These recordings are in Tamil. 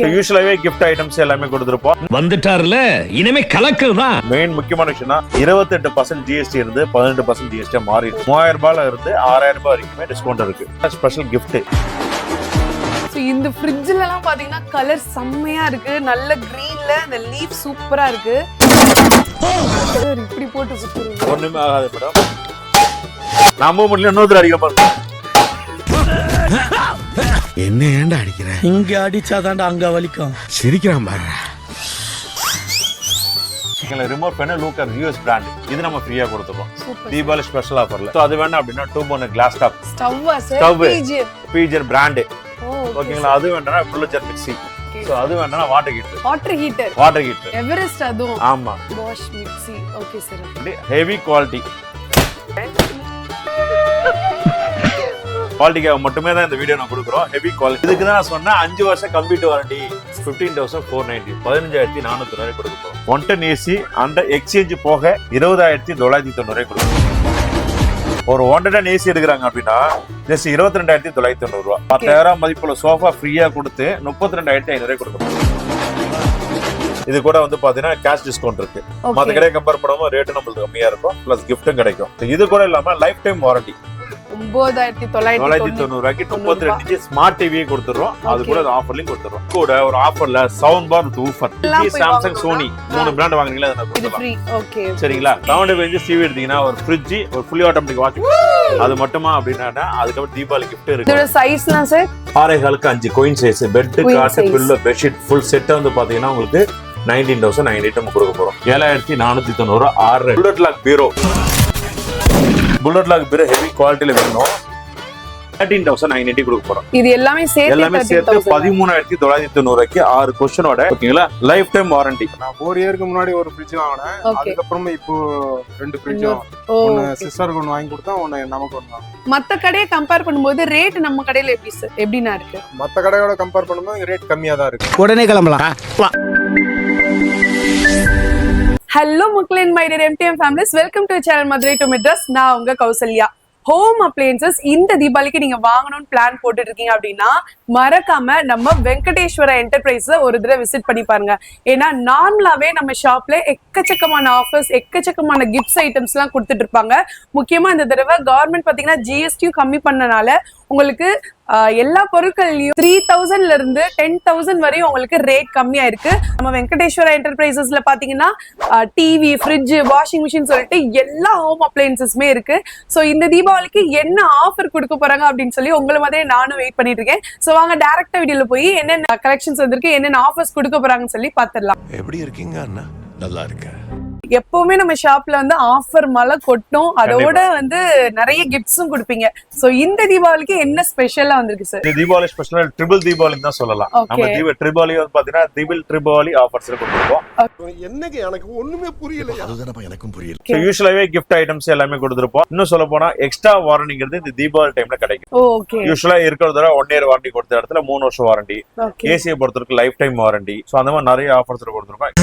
யூசுவலாவே gift items எல்லாமே கொடுத்திருப்போம். வந்துட்டார்ல இனிமே கலக்குதான். மெயின் முக்கியமான விஷயம்னா 28% GST இருந்து 18% GST மாறி 3000 ரூபாயில இருந்து 6000 ரூபாய் வரைக்குமே டிஸ்கவுண்ட் இருக்கு. Special gift. இந்த ஃப்ரிட்ஜ்ல எல்லாம் பாத்தீங்கன்னா கலர் செம்மையா இருக்கு. நல்ல கிரீன்ல அந்த லீஃப் சூப்பரா இருக்கு. இப்படி போட்டு சுத்துறீங்க. ஒண்ணுமே ஆகாது மேடம். நாம மட்டும் இன்னொரு அடிக்க போறோம். என்ன ஏன்டா அடிக்கிற? இங்க அடிச்சாதான்டா அங்க வலிக்கும். சிரிக்கிறான் பாரு. ரிமோட் பண்ண லூக்கர் யூஎஸ் பிராண்ட். இது நம்ம ஃப்ரீயா கொடுத்துறோம். தீபாவளி ஸ்பெஷல் ஆஃபர்ல. சோ அது வேணா அப்படினா 2 பர்னர் கிளாஸ் டாப் ஸ்டவ் பீஜர் பிராண்ட். ஓகேங்களா? அது வேணா புல்லச்சர் மிக்ஸி. சோ அது வேணா வாட்டர் ஹீட்டர் எவரெஸ்ட் அதுவும். ஆமா. Wash mixie. Okay sir. Heavy quality. குவாலிட்டிக்காக மட்டுமே தான் இந்த வீடியோ நான் கொடுக்குறோம். Heavy quality. இதுக்கு தான் நான் சொன்னேன் 5 வருஷம் கம்ப்ளீட் வாரண்டி. 15,490 15,490 கொடுக்க போறோம். 110 ஏசி அந்த எக்ஸ்சேஞ்ச் போக 20,990 கொடுக்கும். ஒரு 110 ஏசி எடுக்கிறாங்க அப்படின்னா ஜஸ்ட் 22,990 ரூபாய். 10,000 மதிப்புள்ள சோஃபா ஃப்ரீயா கொடுத்து 32,500 கொடுக்கும். இது கூட வந்து பாத்தீங்கன்னா கேஷ் டிஸ்கவுண்ட் இருக்கு. மத்த கடையை கம்பேர் பண்ணும்போது ரேட்டு நம்மளுக்கு கம்மியா இருக்கும். பிளஸ் கிஃப்டும் கிடைக்கும். இது கூட இல்லாம லைஃப் டைம் வாரண்டி 9,990 ரூபாய்க்கு 32 ஸ்மார்ட் டிவி கொடுத்துறோம். அது கூட ஆஃபர்லயும் கொடுத்துறோம். கூட ஒரு ஆஃபர்ல sound bar with woofer. Samsung Sony 3 brand வாங்குனீங்களா அத கொடுத்துறோம். ஓகே சரிங்களா? சவுண்ட் ரேஞ்ச் டிவி எடுத்தீங்கன்னா ஒரு ஃப்ரிட்ஜ், ஒரு ஃபுல்லி ஆட்டோமேட்டிக் வாஷிங் அது மட்டுமா அப்படினா அதுக்கு அப்புறம் தீபாவளி gift இருக்கு. இதோட சைஸ்லாம் sir 6.5 5 coin size. Bed, cot, pillow, bedsheet full set வந்து பாத்தீங்கன்னா உங்களுக்கு 19,980 நம்ம கொடுக்க போறோம். 7,490 6 bullet lock bureau. Bullet lock பீரோ ஹெவி குவாலிட்டில வேணும். 13,980 கொடுக்க போறோம். இது எல்லாமே சேர்த்து 13,990 ரூபாய்க்கு 6 கொஸ்டினோட. ஓகேங்களா? Life time warranty. நான் 4 இயருக்கு முன்னாடி ஒரு ஃப்ரிட்ஜ் வாங்கினேன். அதுக்கு அப்புறம் இப்போ 2 ஃப்ரிட்ஜும் ஒன்னு சிஸ்டருக்கு ஒன்னு வாங்கி கொடுத்தா ஒன்னு நமக்கு ஒன்னு. மத்த கடையை கம்பேர் பண்ணும்போது ரேட் நம்ம கடையில எப்படினா இருக்கு? மத்த கடையோட கம்பேர் பண்ணும்போது ரேட் கம்மியா தான் இருக்கு. உடனே கிளம்பலாம். ஹலோ மக்களே, my dear MTM families, welcome to channel Madurai to Madras. நான் உங்க கௌசல்யா. ஹோம் அப்ளையன்சஸ் இந்த தீபாவளிக்கு நீங்க வாங்கணும்னு பிளான் போட்டுட்டு இருக்கீங்க அப்படின்னா மறக்காம நம்ம வெங்கடேஸ்வர என்டர்பிரைஸ் ஒரு தடவை விசிட் பண்ணி பாருங்க. ஏன்னா நார்மலாவே நம்ம ஷாப்ல எக்கச்சக்கமான ஆஃபர்ஸ், எக்கச்சக்கமான கிஃப்ட்ஸ் ஐட்டம்ஸ் எல்லாம் கொடுத்துட்டு இருப்பாங்க. முக்கியமா இந்த தடவை கவர்மெண்ட் பாத்தீங்கன்னா ஜிஎஸ்டியும் கம்மி பண்ணனால உங்களுக்கு எல்லா பொருட்கள்லயும் 3,000ல இருந்து 10,000 வரையும் உங்களுக்கு ரேட் கம்மியா இருக்கு. நம்ம வெங்கடேஸ்வர என்டர்பிரைசஸ்ல பாத்தீங்கன்னா டிவி, ஃப்ரிட்ஜ், வாஷிங் மிஷின் சொல்லிட்டு எல்லா ஹோம் அப்ளையன்சஸ்மே இருக்கு. சோ இந்த தீபாவளிக்கு என்ன ஆஃபர் கொடுக்க போறாங்க அப்படின்னு சொல்லி உங்களை மாதிரி நானும் வெயிட் பண்ணிட்டு இருக்கேன். சோ வாங்க டைரக்டா வீடியோல போய் என்னென்ன கலெக்ஷன்ஸ் வந்திருக்கு, என்னென்ன ஆஃபர்ஸ் கொடுக்க போறாங்கன்னு சொல்லி பாத்துடலாம். எப்படி இருக்கீங்க அண்ணா? நல்லா இருக்கேன். எப்பவுமே நம்ம ஷாப்ல வந்து ஆஃபர் மழை கொட்டும், அதோட வந்து நிறைய கிஃப்ட்ஸும் கொடுப்பீங்க. சோ இந்த தீபாவளிக்கு என்ன ஸ்பெஷலா வந்திருக்கு சார்? இந்த தீபாவளி ஸ்பெஷலா ட்ரிபிள் தீபாவளி தான் சொல்லலாம். நம்ம ட்ரிபாவளி வந்து பாத்தீங்கன்னா ட்ரிபிள் ஆஃபர்ஸ் கொடுத்துருக்கோம். என்னங்க எனக்கு ஒண்ணுமே புரியல. அதுதான் எனக்கும் புரியல. யூசுவலாவே gift ஐட்டம்ஸ் எல்லாமே கொடுத்துருப்போம். இன்னும் சொல்ல போனா எக்ஸ்ட்ரா வாரண்டிங்கிறது இந்த தீபாவளி டைம்ல கிடைக்கும். ஓகே. யூசுவலா இருக்கிறத 1 இயர் வாரண்டி கொடுத்த இடத்துல 3 வருஷம் வாரண்டி, ஏசியை பொறுத்தவரைக்கும் லைஃப் டைம் வாரண்டி. சோ அந்த மாதிரி நிறைய ஆஃபர்ஸ் கொடுத்துருக்கோம்.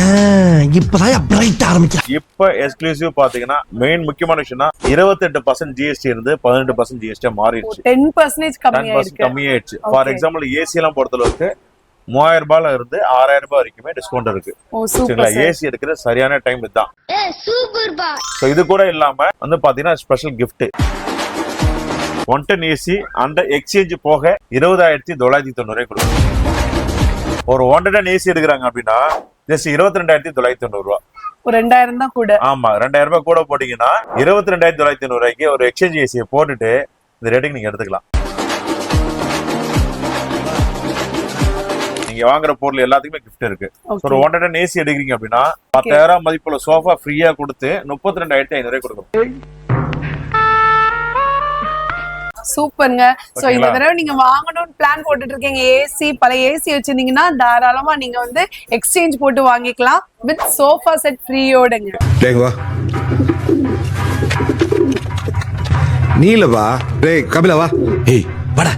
இப்பதான் பிரைட் ஆரம்பிச்சு. இப்ப எக்ஸ்க்ளூசிவ் பாத்தீங்கன்னா மெயின் முக்கியமான விஷயம்னா 28% GST இருந்து 18% GST மாறிடுச்சு. 10% கம்மியாயிடுச்சு. ஃபார் எக்ஸாம்பிள் ஏசி எல்லாம் பொறுத்தளவுக்கு 3000 ரூபாயில இருந்து 6000 ரூபாய் வரைக்குமே டிஸ்கவுண்ட் இருக்கு. சரிங்களா? ஏசி எடுக்கிற சரியான டைம் இதுதான். சோ இது கூட இல்லாம வந்து பாத்தீங்கன்னா ஸ்பெஷல் கிஃப்ட் 110 ஏசி அந்த எக்ஸ்சேஞ்ச் போக 20,990 கொடுக்கும். ஒரு 110 ஏசி எடுக்கிறாங்க அப்படின்னா ஜஸ்ட் 22,990 ரூபாய். ஒரு 2,000 தான் கூட. ஆமா, 2,000 ரூபாய் கூட போட்டீங்கன்னா 22,990 ரூபாய்க்கு ஒரு எக்ஸ்சேஞ்ச் ஏசியை போட்டுட்டு இந்த ரேட்டுக்கு நீங்க எடுத்துக்கலாம். நீங்க வாங்குற பொருள் எல்லாத்துக்குமே கிஃப்ட் இருக்கு. ஒரு 110 ஏசி எடுக்கிறீங்க அப்படின்னா 10,000 மதிப்புள்ள சோஃபா ஃப்ரீயா கொடுத்து 32,500 கொடுக்கும். சூப்பருங்க. சோ இந்த தடவை நீங்க வாங்கணும்னு பிளான் போட்டுட்டு இருக்கீங்க, ஏசி பழைய ஏசி வச்சிருந்தீங்கன்னா தாராளமா நீங்க வந்து எக்ஸ்சேஞ்ச் போட்டு வாங்கிக்கலாம் வித் சோஃபா செட் ஃப்ரீயோடங்க. டேய் வா. நீல வா. டேய் கபில வா. ஏய் வாடா.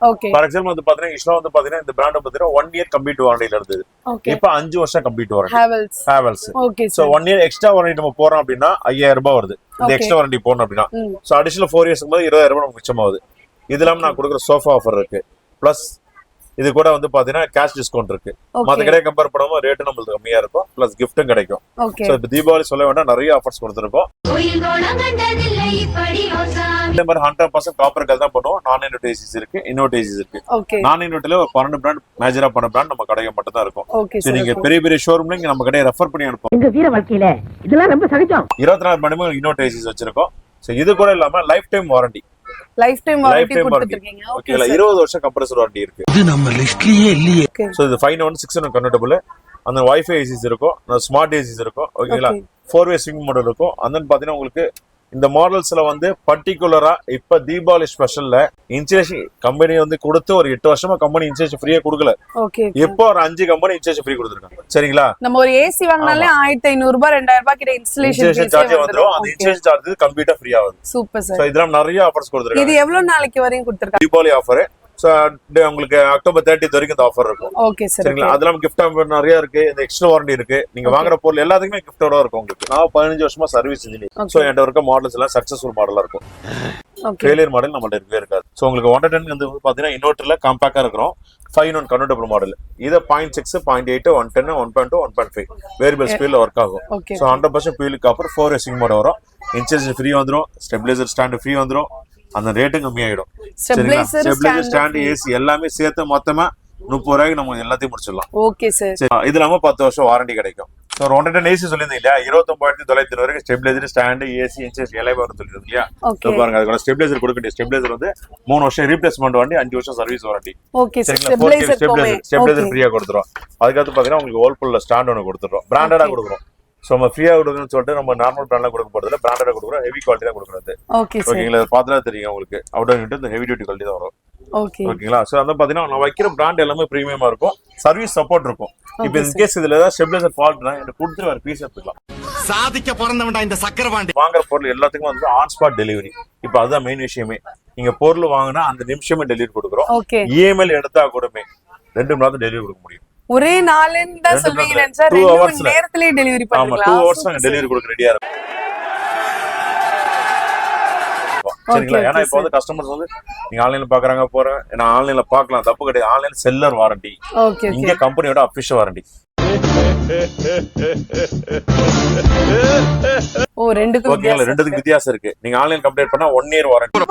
ஓகே. ஃபார் எக்ஸாம்பிள் வந்து பாத்தீங்கன்னா இஷ்டா வந்து பாத்தீங்கன்னா இந்த பிராண்ட் பாத்தீங்கன்னா 1 இயர் கம்ப்ளீட் வாரண்டில இருந்தது. இப்போ 5 வருஷம் complete warranty. Havells. Okay. So 1 year extra warranty நம்ம போறோம் அப்படின்னா 5,000 ரூபாய் வருது. இந்த எக்ஸ்ட்ரா வாரண்டி போறோம் அப்படின்னா சோ அடிஷனல் 4 இயர்ஸ்க்கு போது 20,000 ரூபாய் நமக்கு மிச்சமாகுது. இது இல்லாம நான் கொடுக்குற சோஃபா ஆஃபர் இருக்கு. பிளஸ் இது கூட வந்து பாத்தீங்கன்னா கேஷ் டிஸ்கவுண்ட் இருக்கு. மத்த கடையை கம்பேர் பண்ணும்போது ரேட் நம்மளுக்கு கம்மியா இருக்கும், பிளஸ் கிஃப்ட்டும் கிடைக்கும். சோ இப்ப தீபாவளி சொல்ல வேண்டாம், நிறைய ஆஃபர்ஸ் கொடுத்துருக்கோம். இந்த மாதிரி 100% காப்பர் கல் தான் பண்ணுவோம். நான் இன்வெர்ட் ஏசிஸ் இருக்கு, இன்வெர்ட் ஏசிஸ் இருக்கு. நான் இன்வெர்ட்ல ஒரு 12 பிராண்ட் மேஜரா பண்ண பிராண்ட் நம்ம கடையில மட்டும் தான் இருக்கும். சோ நீங்க பெரிய பெரிய ஷோரூம்ல இங்க நம்ம கடையை ரெஃபர் பண்ணி அனுப்புவோம். எங்க வீர வாழ்க்கையில இதெல்லாம் ரொம்ப சகஜம். 24 மணி நேரம் இன்வெர்ட் ஏசிஸ் வச்சிருக்கோம். சோ இது கூட இல்லாம life time warranty, life time warranty கொடுத்துட்டீங்க. ஓகேல 20 வருஷம் கம்ப்ரசர் வாரண்டி இருக்கு. இது நம்ம லிஸ்ட்லயே இல்லையே. சோ இது 516 கன்வெர்ட்டபிள், அந்த வைஃபை ஏசிஸ் இருக்கும், ஸ்மார்ட் ஏசிஸ் இருக்கும். ஓகேங்களா 4-way ஸ்விங் மாடல் இருக்கும். அந்த பாத்தீங்கன்னா உங்களுக்கு இந்த மாடல்ஸ்ல வந்து பர்டிகுலரா இப்ப தீபாவளி ஸ்பெஷல்ல இன்ஸ்டலேஷன் கம்பெனி வந்து கொடுத்து ஒரு 8 வருஷமா கம்பெனி இன்ஸ்டலேஷன் ஃப்ரீயா கொடுக்கல. இப்போ ஒரு 5 கம்பெனி இன்ஸ்டலேஷன் ஃப்ரீ கொடுத்துருக்காங்க. சரிங்களா, நம்ம ஒரு ஏசி வாங்கினாலே 1500 ரூபாய் 2000 ரூபாய் கிட்ட இன்ஸ்டலேஷன் சார்ஜ் வந்துரும். அந்த இன்ஸ்டலேஷன் சார்ஜ் கம்ப்ளீட்டா ஃப்ரீயா வரும். Super sir. சோ இதெல்லாம் நிறைய ஆஃபர்ஸ் கொடுத்துருக்காங்க. இது எவ்வளவு நாளைக்கு வரையும் கொடுத்திருக்காங்க? தீபாவளி ஆஃபர். சோ உங்களுக்கு அக்டோபர் 30 வரைக்கும் இந்த ஆஃபர் இருக்கும். Okay sir. சரிங்களா, அதெல்லாம் கிஃப்ட் நிறைய இருக்கு. இந்த எக்ஸ்ட்ரா வாரண்டி இருக்கு. நீங்க வாங்குற பொருள் எல்லாத்துக்குமே கிஃப்டோட இருக்கும் உங்களுக்கு. நான் 15 வருஷமா சர்வீஸ் இன்ஜினியர். சோ என்கிட்ட இருக்க மாடல்ஸ் எல்லாம் சக்சஸ்ஃபுல் மாடலா இருக்கும். ஃபெயிலியர் மாடல் நம்மள்ட்ட இருக்கவே இருக்காது. சோ உங்களுக்கு 110 வந்து பாத்தீங்கன்னா இன்வெர்ட்டர்ல காம்பாக்டா இருக்கும். 5-in-1 convertible model. இது 0.6, 0.8, 110, 1.2, 1.5 வேரியபிள் ஸ்பீட்ல ஒர்க் ஆகும். So 100% பியூல் copper 4-way swing mode வரும். இன்ஸ்டலேஷன் ஃப்ரீ வந்துரும், ஸ்டெபிலைசர் ஸ்டாண்ட் ஃப்ரீ வந்துரும். அந்த ரேட்டும் கம்மியாயிடும். சரிங்களா, ஸ்டெபிலைசர் ஸ்டாண்ட் ஏசி எல்லாமே சேர்த்து மொத்தமா 30 ரூபாய்க்கு நம்ம எல்லாத்தையும் முடிச்சிடலாம். Okay sir. இது இல்லாம 10 வருஷம் வாரண்டி கிடைக்கும். ஸோ 110 ஏசி சொல்லியிருந்தீங்க இல்லையா, 29,900 வரைக்கும் ஸ்டெபிலைசர் ஸ்டாண்ட் ஏசி இன்சூரன்ஸ் எல்லாமே வரும் சொல்லியிருந்தோம் இல்லையா. பாருங்க அதுக்கு ஸ்டெபிலைசர் கொடுக்க ஸ்டெபிலைசர் வந்து 3 வருஷம் ரீப்ளேஸ்மெண்ட் வாரண்டி, 5 வருஷம் சர்வீஸ் வாரண்டி. சரிங்களா, ஸ்டெபிலைசர் ஃப்ரீயா கொடுத்துரும். அதுக்கடுத்து பாத்தீங்கன்னா உங்களுக்கு வேர்ல்பூல்ல ஸ்டாண்ட் ஒன்று கொடுத்துரும், பிராண்டடா கொடுக்குறோம். சோ நம்ம ஃப்ரீயா கொடுக்கணும்னு சொல்லிட்டு நம்ம நார்மல் பிராண்ட்ல கொடுக்க போறதுல பிராண்டடா கொடுக்குறோம், ஹெவி குவாலிட்டி தான் கொடுக்குறது. ஓகேங்களா, பார்த்தா தெரியும் உங்களுக்கு அவுட் ஆஃப் இந்த ஹெவி டியூட்டி குவாலிட்டி தான் வரும். ஓகேங்களா, சோ அந்த பாத்தீங்கன்னா நான் வைக்கிற பிராண்ட் எல்லாமே பிரீமியமா இருக்கும், சர்வீஸ் சப்போர்ட் இருக்கும். இப்போ இன் கேஸ் இதுல ஏதாவது ஸ்டெபிலைசர் ஃபால்ட்னா எனக்கு கொடுத்து வேற பீஸ் எடுத்துக்கலாம். சாதிக்க பிறந்தவன்டா இந்த சக்கரவாண்டி. வாங்குற பொருள் எல்லாத்துக்கும் வந்து ஆன் ஸ்பாட் டெலிவரி. இப்போ அதுதான் மெயின் விஷயமே. நீங்க பொருள் வாங்கினா அந்த நிமிஷமே டெலிவரி கொடுக்குறோம். இஎம்ஐ எடுத்தா கூடமே 2 மணி நேரத்துல டெலிவரி கொடுக்க முடியும். ஒரே நாள்ல தான் சொல்வீங்க சார், 2 hours நேரத்திலே டெலிவரி பண்ணலாம். 2 hours நாங்க டெலிவரி கொடுக்க ரெடியா இருக்கோம். சரிங்களா, ஏன்னா இப்போ வந்து கஸ்டமர்ஸ் வந்து நீங்க ஆன்லைன்ல பாக்குறாங்க போறேன், ஏன்னா ஆன்லைன்ல பாக்கலாம், தப்பு கிடையாது. ஆன்லைன் செல்லர் வாரண்டி, இங்க கம்பெனியோட அபிஷியல் வாரண்டி. ரெண்டுக்கும் வித்தியாசம் இருக்கு. நீங்க ஆன்லைன் கம்ப்ளைண்ட் பண்ணா 1 year வாரண்டி,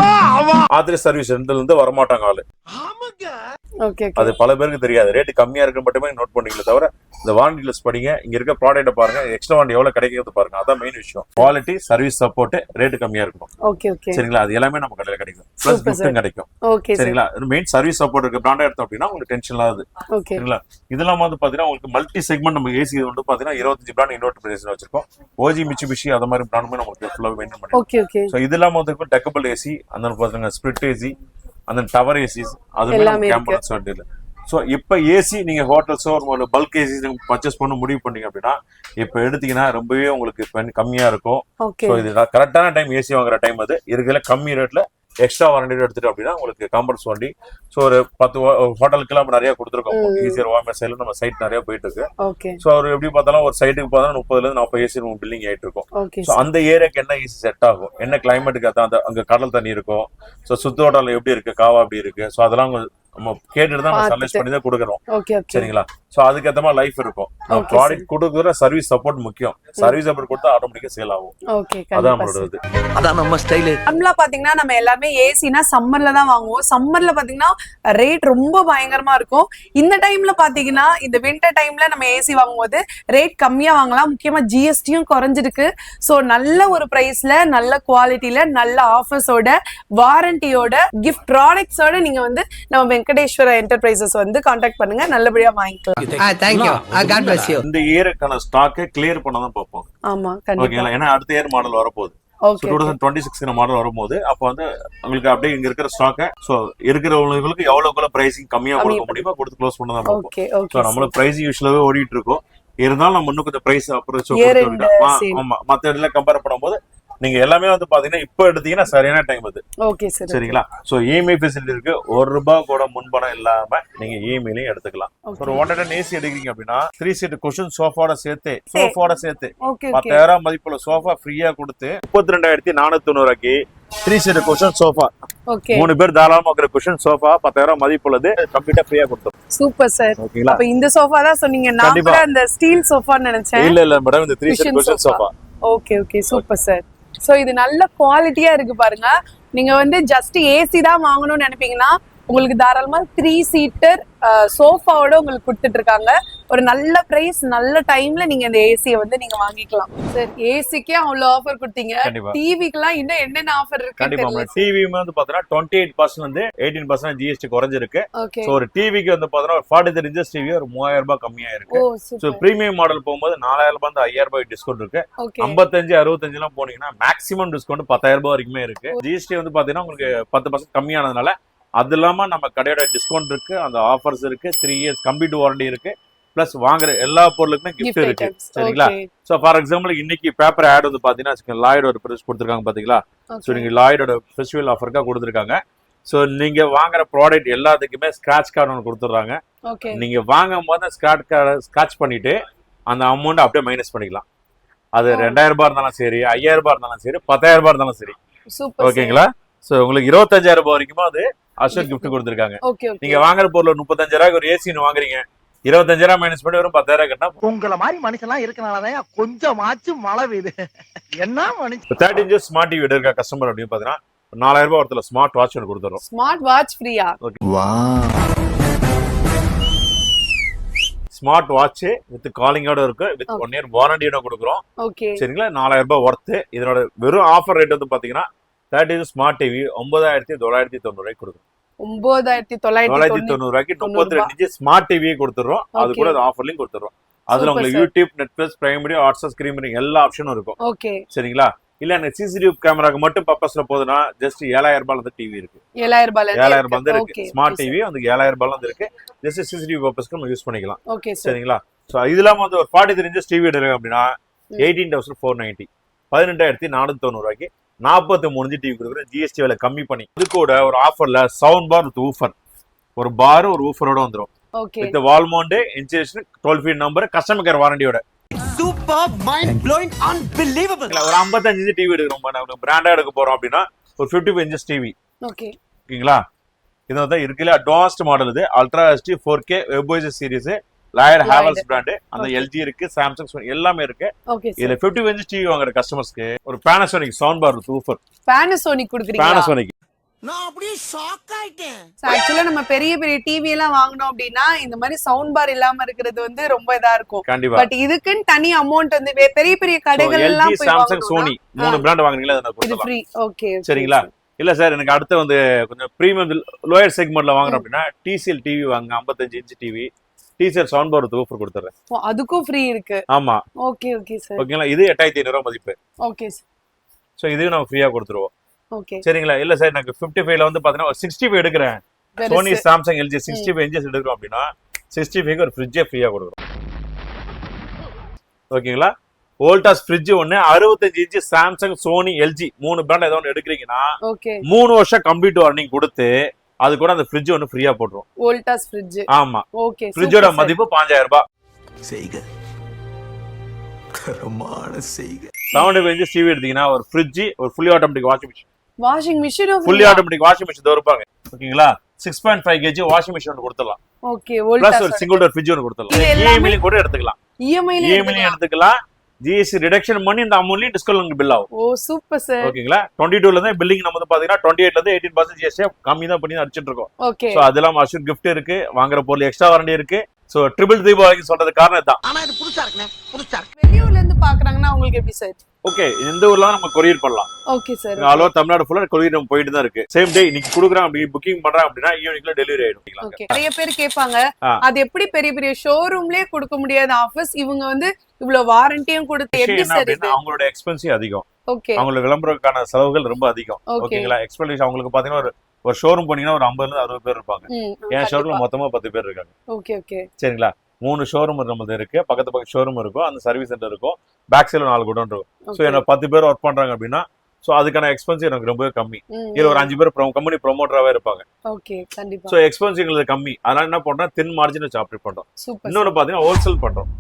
ஆத்திரி சர்வீஸ் ரெண்டுல இருந்து வரமாட்டாங்க ஆளு. அது பல பேருக்கு தெரியாது. ரேட் கம்மியா இருக்கு மட்டுமே நோட் பண்ணீங்களே தவிர இந்த வாரண்டி லிஸ்ட் படிங்க, இங்க இருக்க ப்ராடக்ட் பாருங்க, எக்ஸ்ட்ரா வாரண்டி எவ்வளவு கிடைக்கிறது பாருங்க. அதான் மெயின் விஷயம். குவாலிட்டி, சர்வீஸ் சப்போர்ட், ரேட் கம்மியா இருக்கும். சரிங்களா, அது எல்லாமே நம்ம கடையில கிடைக்கும், பிளஸ் கிஃப்டும் கிடைக்கும். சரிங்களா, மெயின் சர்வீஸ் சப்போர்ட் இருக்க பிராண்டா எடுத்தோம் அப்படின்னா உங்களுக்கு டென்ஷன் இல்லாது. சரிங்களா, இதெல்லாம் வந்து பாத்தீங்கன்னா உங்களுக்கு மல்டி செக்மெண்ட் நம்ம ஏசி வந்து பாத்தீங்கன்னா 25 பிராண்ட் இன்வெர்டர் பிரைஸ்ல வச்சிருக்கோம். ஓஜி மிட்சுபிஷி அந்த மாதிரி பிராண்டுமே நமக்கு ஃபுல்லா மெயின்டைன் பண்ணிருக்கோம். சோ இது இல்லாம வந்து டெக்கபிள் ஏசி, அந்த பாத்தீங்கன்னா ஸ்பிளிட் ஏசி, அந்த டவர் ஏசிஸ், அதுமே நம்ம கேம்பஸ் வண்டியில. சோ இப்ப ஏசி நீங்க ஹோட்டல்ஸோ ஒரு பல்க் ஏசி பர்ச்சேஸ் பண்ண முடிவு பண்ணீங்க அப்படின்னா இப்ப எடுத்தீங்கன்னா ரொம்பவே உங்களுக்கு கம்மியா இருக்கும். சோ இது கரெக்டான டைம் ஏசி வாங்குற டைம். அது இருக்கிற கம்மி ரேட்ல எக்ஸ்ட்ரா வாரண்டி எடுத்துட்டு அப்படின்னா உங்களுக்கு காம்பரன்ஸ் வண்டி. ஸோ ஒரு 10 ஹோட்டலுக்கு நம்ம நிறைய கொடுத்துருக்கோம். ஈஸியர் வார்மர் சைடுல நம்ம சைட் நிறைய போயிட்டு இருக்கு. ஸோ அவர் எப்படி பார்த்தாலும் ஒரு சைட்டுக்கு பார்த்தா 30-40 ஏசி பில்டிங் ஆயிட்டு இருக்கும். ஸோ அந்த ஏரியாக்கு என்ன ஏசி செட் ஆகும், என்ன கிளைமேட்டுக்கு அதான் அங்க கடல் தண்ணி இருக்கும். ஸோ சுத்தோட்டல் எப்படி இருக்கு, காவா எப்படி இருக்கு, ஸோ அதெல்லாம் நம்ம கேட்டுட்டு தான் நம்ம சர்வீஸ் பண்ணி தான் கொடுக்குறோம். சரிங்களா, சோ அதுக்கேற்ற மாதிரி லைஃப் இருக்கும். நம்ம ப்ராடக்ட் கொடுக்குற சர்வீஸ் சப்போர்ட் முக்கியம். சர்வீஸ் சப்போர்ட் கொடுத்தா ஆட்டோமேட்டிக்கா சேல் ஆகும். அதான் நம்மளோட அதான் நம்ம ஸ்டைல். நம்மள பாத்தீங்கன்னா நம்ம எல்லாமே ஏசினா சம்மர்ல தான் வாங்குவோம். சம்மர்ல பாத்தீங்கன்னா ரேட் ரொம்ப பயங்கரமா இருக்கும். இந்த டைம்ல பாத்தீங்கன்னா இந்த வின்டர் டைம்ல நம்ம ஏசி வாங்கும்போது ரேட் கம்மியா வாங்கலாம். முக்கியமா ஜிஎஸ்டியும் குறைஞ்சிருக்கு. சோ நல்ல ஒரு பிரைஸ்ல, நல்ல குவாலிட்டியில, நல்ல ஆஃபர்ஸோட, வாரண்டியோட, கிஃப்ட் ப்ராடக்ட்ஸோட நீங்க வந்து நம்ம வெங்கடேஸ்வரா என்டர்பிரைசஸ் வந்து கான்டாக்ட் பண்ணுங்க, நல்லபடியா வாங்கிக்கலாம். Thank you. God bless you. இந்த இயருக்கான ஸ்டாக்கை கிளியர் பண்ண தான் பார்ப்போம். ஆமா, கண்டிப்பா. ஏன்னா அடுத்த இயர் மாடல் வரப்போகுது. 2026 மாடல் வரும்போது அப்ப வந்து உங்களுக்கு அப்படியே இங்க இருக்கிற ஸ்டாக்க சோ இருக்கிறவங்களுக்கு எவ்வளவுக்குள்ள பிரைசிங் கம்மியா கொடுக்க முடியுமோ கொடுத்து க்ளோஸ் பண்ண தான் பார்ப்போம். சோ நம்மளுக்கு பிரைஸ் யூஸ்வலாவே ஓடிட்டு இருக்கும். இருந்தாலும் நம்ம இன்னும் கொஞ்சம் பிரைஸ் அப்புறம் மத்த இடத்துல கம்பேர் பண்ணும்போது நீங்க எல்லாமே வந்து பாத்தீங்கன்னா இப்ப எடுத்தீங்கன்னா சரியான டைம் அது. சரிங்களா, சோ இஎம்ஐ ஃபெசிலிட்டி இருக்கு. ₹1 கூட முன்பணம் இல்லாம நீங்க இஎம்ஐலயும் எடுத்துக்கலாம். ஒரு 110 ஏசி எடுக்கிறீங்க அப்படின்னா 3 சீட் குஷன் சோஃபாவோட சேர்த்து 10,000 மதிப்புள்ள சோஃபா ஃப்ரீயா கொடுத்து 32,490 3 சீட் குஷன் சோஃபா ஓகே 3 பேர் தாராளமா உட்கார குஷன் சோஃபா 10000 மதிப்பு உள்ளது. கம்ப்ளீட்டா ஃப்ரீயா கொடுத்துறோம். Super sir. ஓகேங்களா? அப்ப இந்த சோஃபா தான் சொன்னீங்க. நான் கூட அந்த ஸ்டீல் சோஃபான்னு நினைச்சேன். இல்ல மேடம், இந்த 3 seat cushion sofa. Okay super sir. So இது நல்ல குவாலிட்டியா இருக்கு பாருங்க. நீங்க வந்து ஜஸ்ட் ஏசி தான் வாங்கணும்னு நினைப்பீங்கன்னா உங்களுக்கு தாராளமா 3 சீட்டர் சோஃபாவோட உங்களுக்கு கொடுத்துட்டு இருக்காங்க. ஒரு நல்ல பிரைஸ், நல்ல டைம்ல நீங்க இந்த ஏசியை வந்து நீங்க வாங்கிக்கலாம். சார் ஏசிக்கே அவ்வளவு ஆஃபர் கொடுத்தீங்க. டிவிக்குலாம் இன்னும் என்னென்ன ஆஃபர் இருக்கு? கண்டிப்பா டிவி வந்து பாத்தீங்கன்னா 28% வந்து 18% ஜிஎஸ்டி குறைஞ்சிருக்கு. சோ ஒரு டிவிக்கு வந்து பாத்தீங்கன்னா 43 இன்ச்சஸ் டிவி ஒரு 3000 ரூபாய் கம்மியா இருக்கு. சோ பிரீமியம் மாடல் போகும்போது 4000 ரூபாய் 5000 ரூபாய் டிஸ்கவுண்ட் இருக்கு. 55 65 எல்லாம் போனீங்கன்னா மேக்ஸிமம் டிஸ்கவுண்ட் 10000 ரூபாய் வரைக்குமே இருக்கு. ஜிஎஸ்டி வந்து பாத்தீங்கன்னா உங்களுக்கு 10% கம்மியானதுனால அது இல்லாம நம்ம கடையோட டிஸ்கவுண்ட் இருக்கு, அந்த ஆஃபர்ஸ் இருக்கு, 3 இயர்ஸ் கம்ப்ளீட் வாரண்டி இருக்கு, பிளஸ் வாங்குற எல்லா பொருளுக்குமே கிஃப்ட் இருக்கு. சரிங்களா? சோ ஃபார் எக்ஸாம்பிள் இன்னைக்கு பேப்பர் ஆட் வந்து பாத்தீங்கன்னா லாய்டோட பிரைஸ் கொடுத்துருக்காங்க பாத்தீங்களா? சோ நீங்க லாய்டோட ஃபெஸ்டிவல் ஆஃபருக்கா கொடுத்துருக்காங்க. சோ நீங்க வாங்குற ப்ராடக்ட் எல்லாத்துக்குமே ஸ்கிராட்ச் கார்டு ஒன்று கொடுத்துட்றாங்க. நீங்க வாங்கும் போது ஸ்கிராட்ச் பண்ணிட்டு அந்த அமௌண்ட் அப்படியே மைனஸ் பண்ணிக்கலாம். அது 2000 ரூபாய் இருந்தாலும் சரி, 5000 ரூபாய் இருந்தாலும் சரி, 10000 ரூபாய் இருந்தாலும் சரி. ஓகேங்களா? சோ உங்களுக்கு 25000 ரூபாய் வரைக்கும் அது அஷர் கிஃப்ட் கொடுத்துருக்காங்க. நீங்க வாங்குற பொருள் 35000 ஒரு ஏசி வாங்குறீங்க, 25000 மைனஸ் பண்ணி வெறும் 10000 கட்டினா உங்கள மாதிரி மனுஷன்லாம் இருக்கனாலதான் கொஞ்சமாச்சும் மழை பெய்யுது. என்ன மனுஷன் 30 இன்ச் ஸ்மார்ட் டிவி எடுக்க கஸ்டமர் அப்படின்னு பாத்தீங்கன்னா 4000 ரூபாய் ஒருத்தர் ஸ்மார்ட் வாட்ச் ஒன்று கொடுத்துறோம். ஸ்மார்ட் வாட்ச் ஃப்ரீயா? ஸ்மார்ட் வாட்ச் வித் காலிங்கோட இருக்கு, வித் 1 இயர் வாரண்டியோட கொடுக்குறோம். சரிங்களா? 4000 ரூபாய் ஒர்த்து. இதனோட வெறும் ஆஃபர் ரேட் வந்து பாத்தீங்கன்னா 30 இன்ச் ஸ்மார்ட் டிவி 9990 ரூபாய்க்கு கொடுக்குறோம். 9990 ரூபாய்க்கு 32 இன்ச் ஸ்மார்ட் டிவியே கொடுத்துறோம். அது கூட ஆஃபர்லயும் கொடுத்துறோம். அதுல உங்களுக்கு YouTube, Netflix, primary, Hotstar, screaming எல்லா ஆப்ஷனும் இருக்கும். சரிங்களா? இல்ல எனக்கு சிசிடிவி கேமராக்கு மட்டும் பர்பஸ்ல போதுன்னா ஜஸ்ட் 7000 ரூபாய்ல அந்த டிவி இருக்கு. 7000 ரூபாய் இருக்கு. ஸ்மார்ட் டிவி அந்த 7000 ரூபாய்ல இருக்கு. ஜஸ்ட் சிசிடிவி பர்பஸ்க்கு நம்ம யூஸ் பண்ணிக்கலாம். சரிங்களா? சோ இது இல்லாம வந்து ஒரு 43 இன்ச் டிவி எடுங்க அப்படின்னா 18490 18490 ரூபாய்க்கு 43 இன்ச் டிவி கொடுக்குறேன். ஜிஎஸ்டி விலை கம்மி பண்ணி இது கூட ஒரு ஆஃபர்ல சவுண்ட் பார் வித் ஊஃபர், ஒரு பார் ஒரு ஊஃபரோட வந்துரும். With wall mount, insulation, 12 feet number, customer care வாரண்டியோட. Super, mind blowing, unbelievable. ஒரு 55 இன்ச் டிவி எடுக்கிறோம், நம்ம பிராண்டா எடுக்க போறோம் அப்படின்னா ஒரு 55 இன்ச் டிவி. ஓகேங்களா? இது வந்து இருக்குல்ல அட்வான்ஸ்ட் மாடல். இது ultra HD 4K webOS series, Lloyd Havells brand, அந்த எல்ஜி இருக்கு, சாம்சங் எல்லாமே இருக்கு. இதுல 55 இன்ச் டிவி வாங்குற கஸ்டமர்ஸ்க்கு ஒரு Panasonic sound bar with woofer. Panasonic கொடுக்குறீங்களா? பானாசோனிக். நான் அப்படியே ஷாக் ஆயிட்டேன். ஆக்சுவலா நம்ம பெரிய பெரிய டிவி எல்லாம் வாங்கணும் அப்படின்னா இந்த மாதிரி சவுண்ட் பார் இல்லாம இருக்கிறது வந்து ரொம்ப இதா இருக்கும். பட் இதுக்குன்னு தனி அமௌண்ட் வந்து பெரிய பெரிய கடைகள் எல்லாம் போய் சாம்சங், சோனி 3 பிராண்ட் வாங்குறீங்களா இது ஃப்ரீ. ஓகே சரிங்களா? இல்ல சார் எனக்கு அடுத்து வந்து கொஞ்சம் பிரீமியம் லோயர் செக்மெண்ட்ல வாங்குறோம் அப்படின்னா டிசிஎல் டிவி வாங்க, 55 inch TV, TCL sound bar with woofer கொடுத்துறேன். அதுக்கும் ஃப்ரீ இருக்கு. ஆமா. Okay sir. ஓகேங்களா? இது 8500 ரூபாய் மதிப்பு. Okay sir. சோ இது நம்ம ஃப்ரீயா கொடுத்துருவோம். சரிங்களா? இல்ல சார் எனக்கு 55ல வந்து பாத்தீங்கன்னா 65 எடுக்கிறேன், சோனி, சாம்சங், எல்ஜி 65 இன்ச்சஸ் எடுக்கிறோம் அப்படின்னா 65க்கு ஒரு ஃப்ரிட்ஜே ஃப்ரீயா கொடுக்குறோம். ஓகேங்களா? வோல்டாஸ் ஃப்ரிட்ஜ் ஒன்னு, 65 inch Samsung, Sony, LG 3 brand ஏதோ ஒன்று எடுக்கிறீங்கன்னா 3 வருஷம் கம்ப்ளீட் வாரண்டிங் கொடுத்து அது கூட அந்த ஃப்ரிட்ஜ் ஒன்னு ஃப்ரீயா போட்டுரும். வோல்டாஸ் ஃப்ரிட்ஜ். ஆமா. ஃப்ரிட்ஜோட மதிப்பு 5000 ரூபாய். செய்க கரமான செய்க. 75 இன்ச் டிவி எடுத்தீங்கன்னா ஒரு ஃப்ரிட்ஜ், ஒரு fully automatic washing machine fully automatic washing machine தருவாங்க. ஓகேங்களா? 6.5 kg வாஷிங் மிஷின் ஒன்று கொடுத்துடலாம். பிளஸ் ஒரு சிங்கிள் டோர் ஃப்ரிட்ஜ் ஒன்று கொடுத்துடலாம். இஎம்ஐ கூட எடுத்துக்கலாம். இஎம்ஐ எடுத்துக்கலாம். ஜிஎஸ்டி ரிடக்ஷன் பண்ணி இந்த அமௌண்ட்லயும் டிஸ்கவுண்ட் உங்களுக்கு பில் ஆகும். ஓ சூப்பர் சார். ஓகேங்களா? 22ல இருந்து பில்லிங் நம்ம வந்து பாத்தீங்கன்னா 28ல இருந்து 18% ஜிஎஸ்டி கம்மி தான் பண்ணி அடிச்சிட்டு இருக்கோம். சோ அதெல்லாம் அஷூர் கிஃப்ட் இருக்கு, வாங்குற பொருள் எக்ஸ்ட்ரா வாரண்டி இருக்கு. சோ ட்ரிபிள் தீபாவளிக்கு சொல்றது காரணம் இதான். ஆனா இது புதுசா இருக்குனே, புதுசா இருக்கு. வெளியூர்ல இருந்து பாக்குறாங்கன்னா உங்களுக்கு எப்படி சார்? ஓகே, இந்த ஊர்ல நம்ம கொரியர் பண்ணலாம். Okay sir. All over Tamil Nadu ஃபுல்லா கொரியர் நம்ம போயிட்டு தான் இருக்கு. சேம் டே இன்னைக்கு குடுக்குறோம் அப்படி புக்கிங் பண்றோம் அப்படின்னா ஈவினிங்ல டெலிவரி ஆயிடும். ஓகே. நிறைய பேர் கேட்பாங்க அது எப்படி பெரிய பெரிய ஷோரூம்லயே கொடுக்க முடியாத ஆஃபர்ஸ் இவங்க வந்து இவ்வளவு வாரண்டியும் கொடுத்து எப்படி சார்? அவங்களோட எக்ஸ்பென்சிவ் அதிகம். ஓகே. அவங்களோட விளம்பரக்கான செலவுகள் ரொம்ப அதிகம். ஓகேங்களா? எக்ஸ்பென்சிவ் அவங்களுக்கு பாத்தீங்கன்னா ஒரு ஷோரூம் போனீங்கன்னா ஒரு 50 இருந்து 60 பேர் இருப்பாங்க. என் ஷோரூம்ல மொத்தமா 10 பேர் இருக்காங்க. Okay okay. சரிங்களா? 3 ஷோரூம் நம்மளது இருக்கு, பக்கத்து ஷோரூம் இருக்கும், அந்த சர்வீஸ் சென்டர் இருக்கும், பேக் சைடுல 4 குடோன் இருக்கும். சோ என்ன 10 பேர் ஒர்க் பண்றாங்க அப்படின்னா சோ அதுக்கான எக்ஸ்பென்சிவ் எனக்கு ரொம்ப கம்மி. இதுல ஒரு 5 பேர் கம்பெனி ப்ரோமோட்டராவே இருப்பாங்க. ஓகே கண்டிப்பா. சோ எக்ஸ்பென்சிவ் எங்களுக்கு கம்மி. அதனால என்ன பண்றோம், தின் மார்ஜின் வச்சு ஆப்ரேட் பண்றோம். இன்னொன்னு பாத்தீங்கன்னா ஹோல்சேல் பண்றோம்.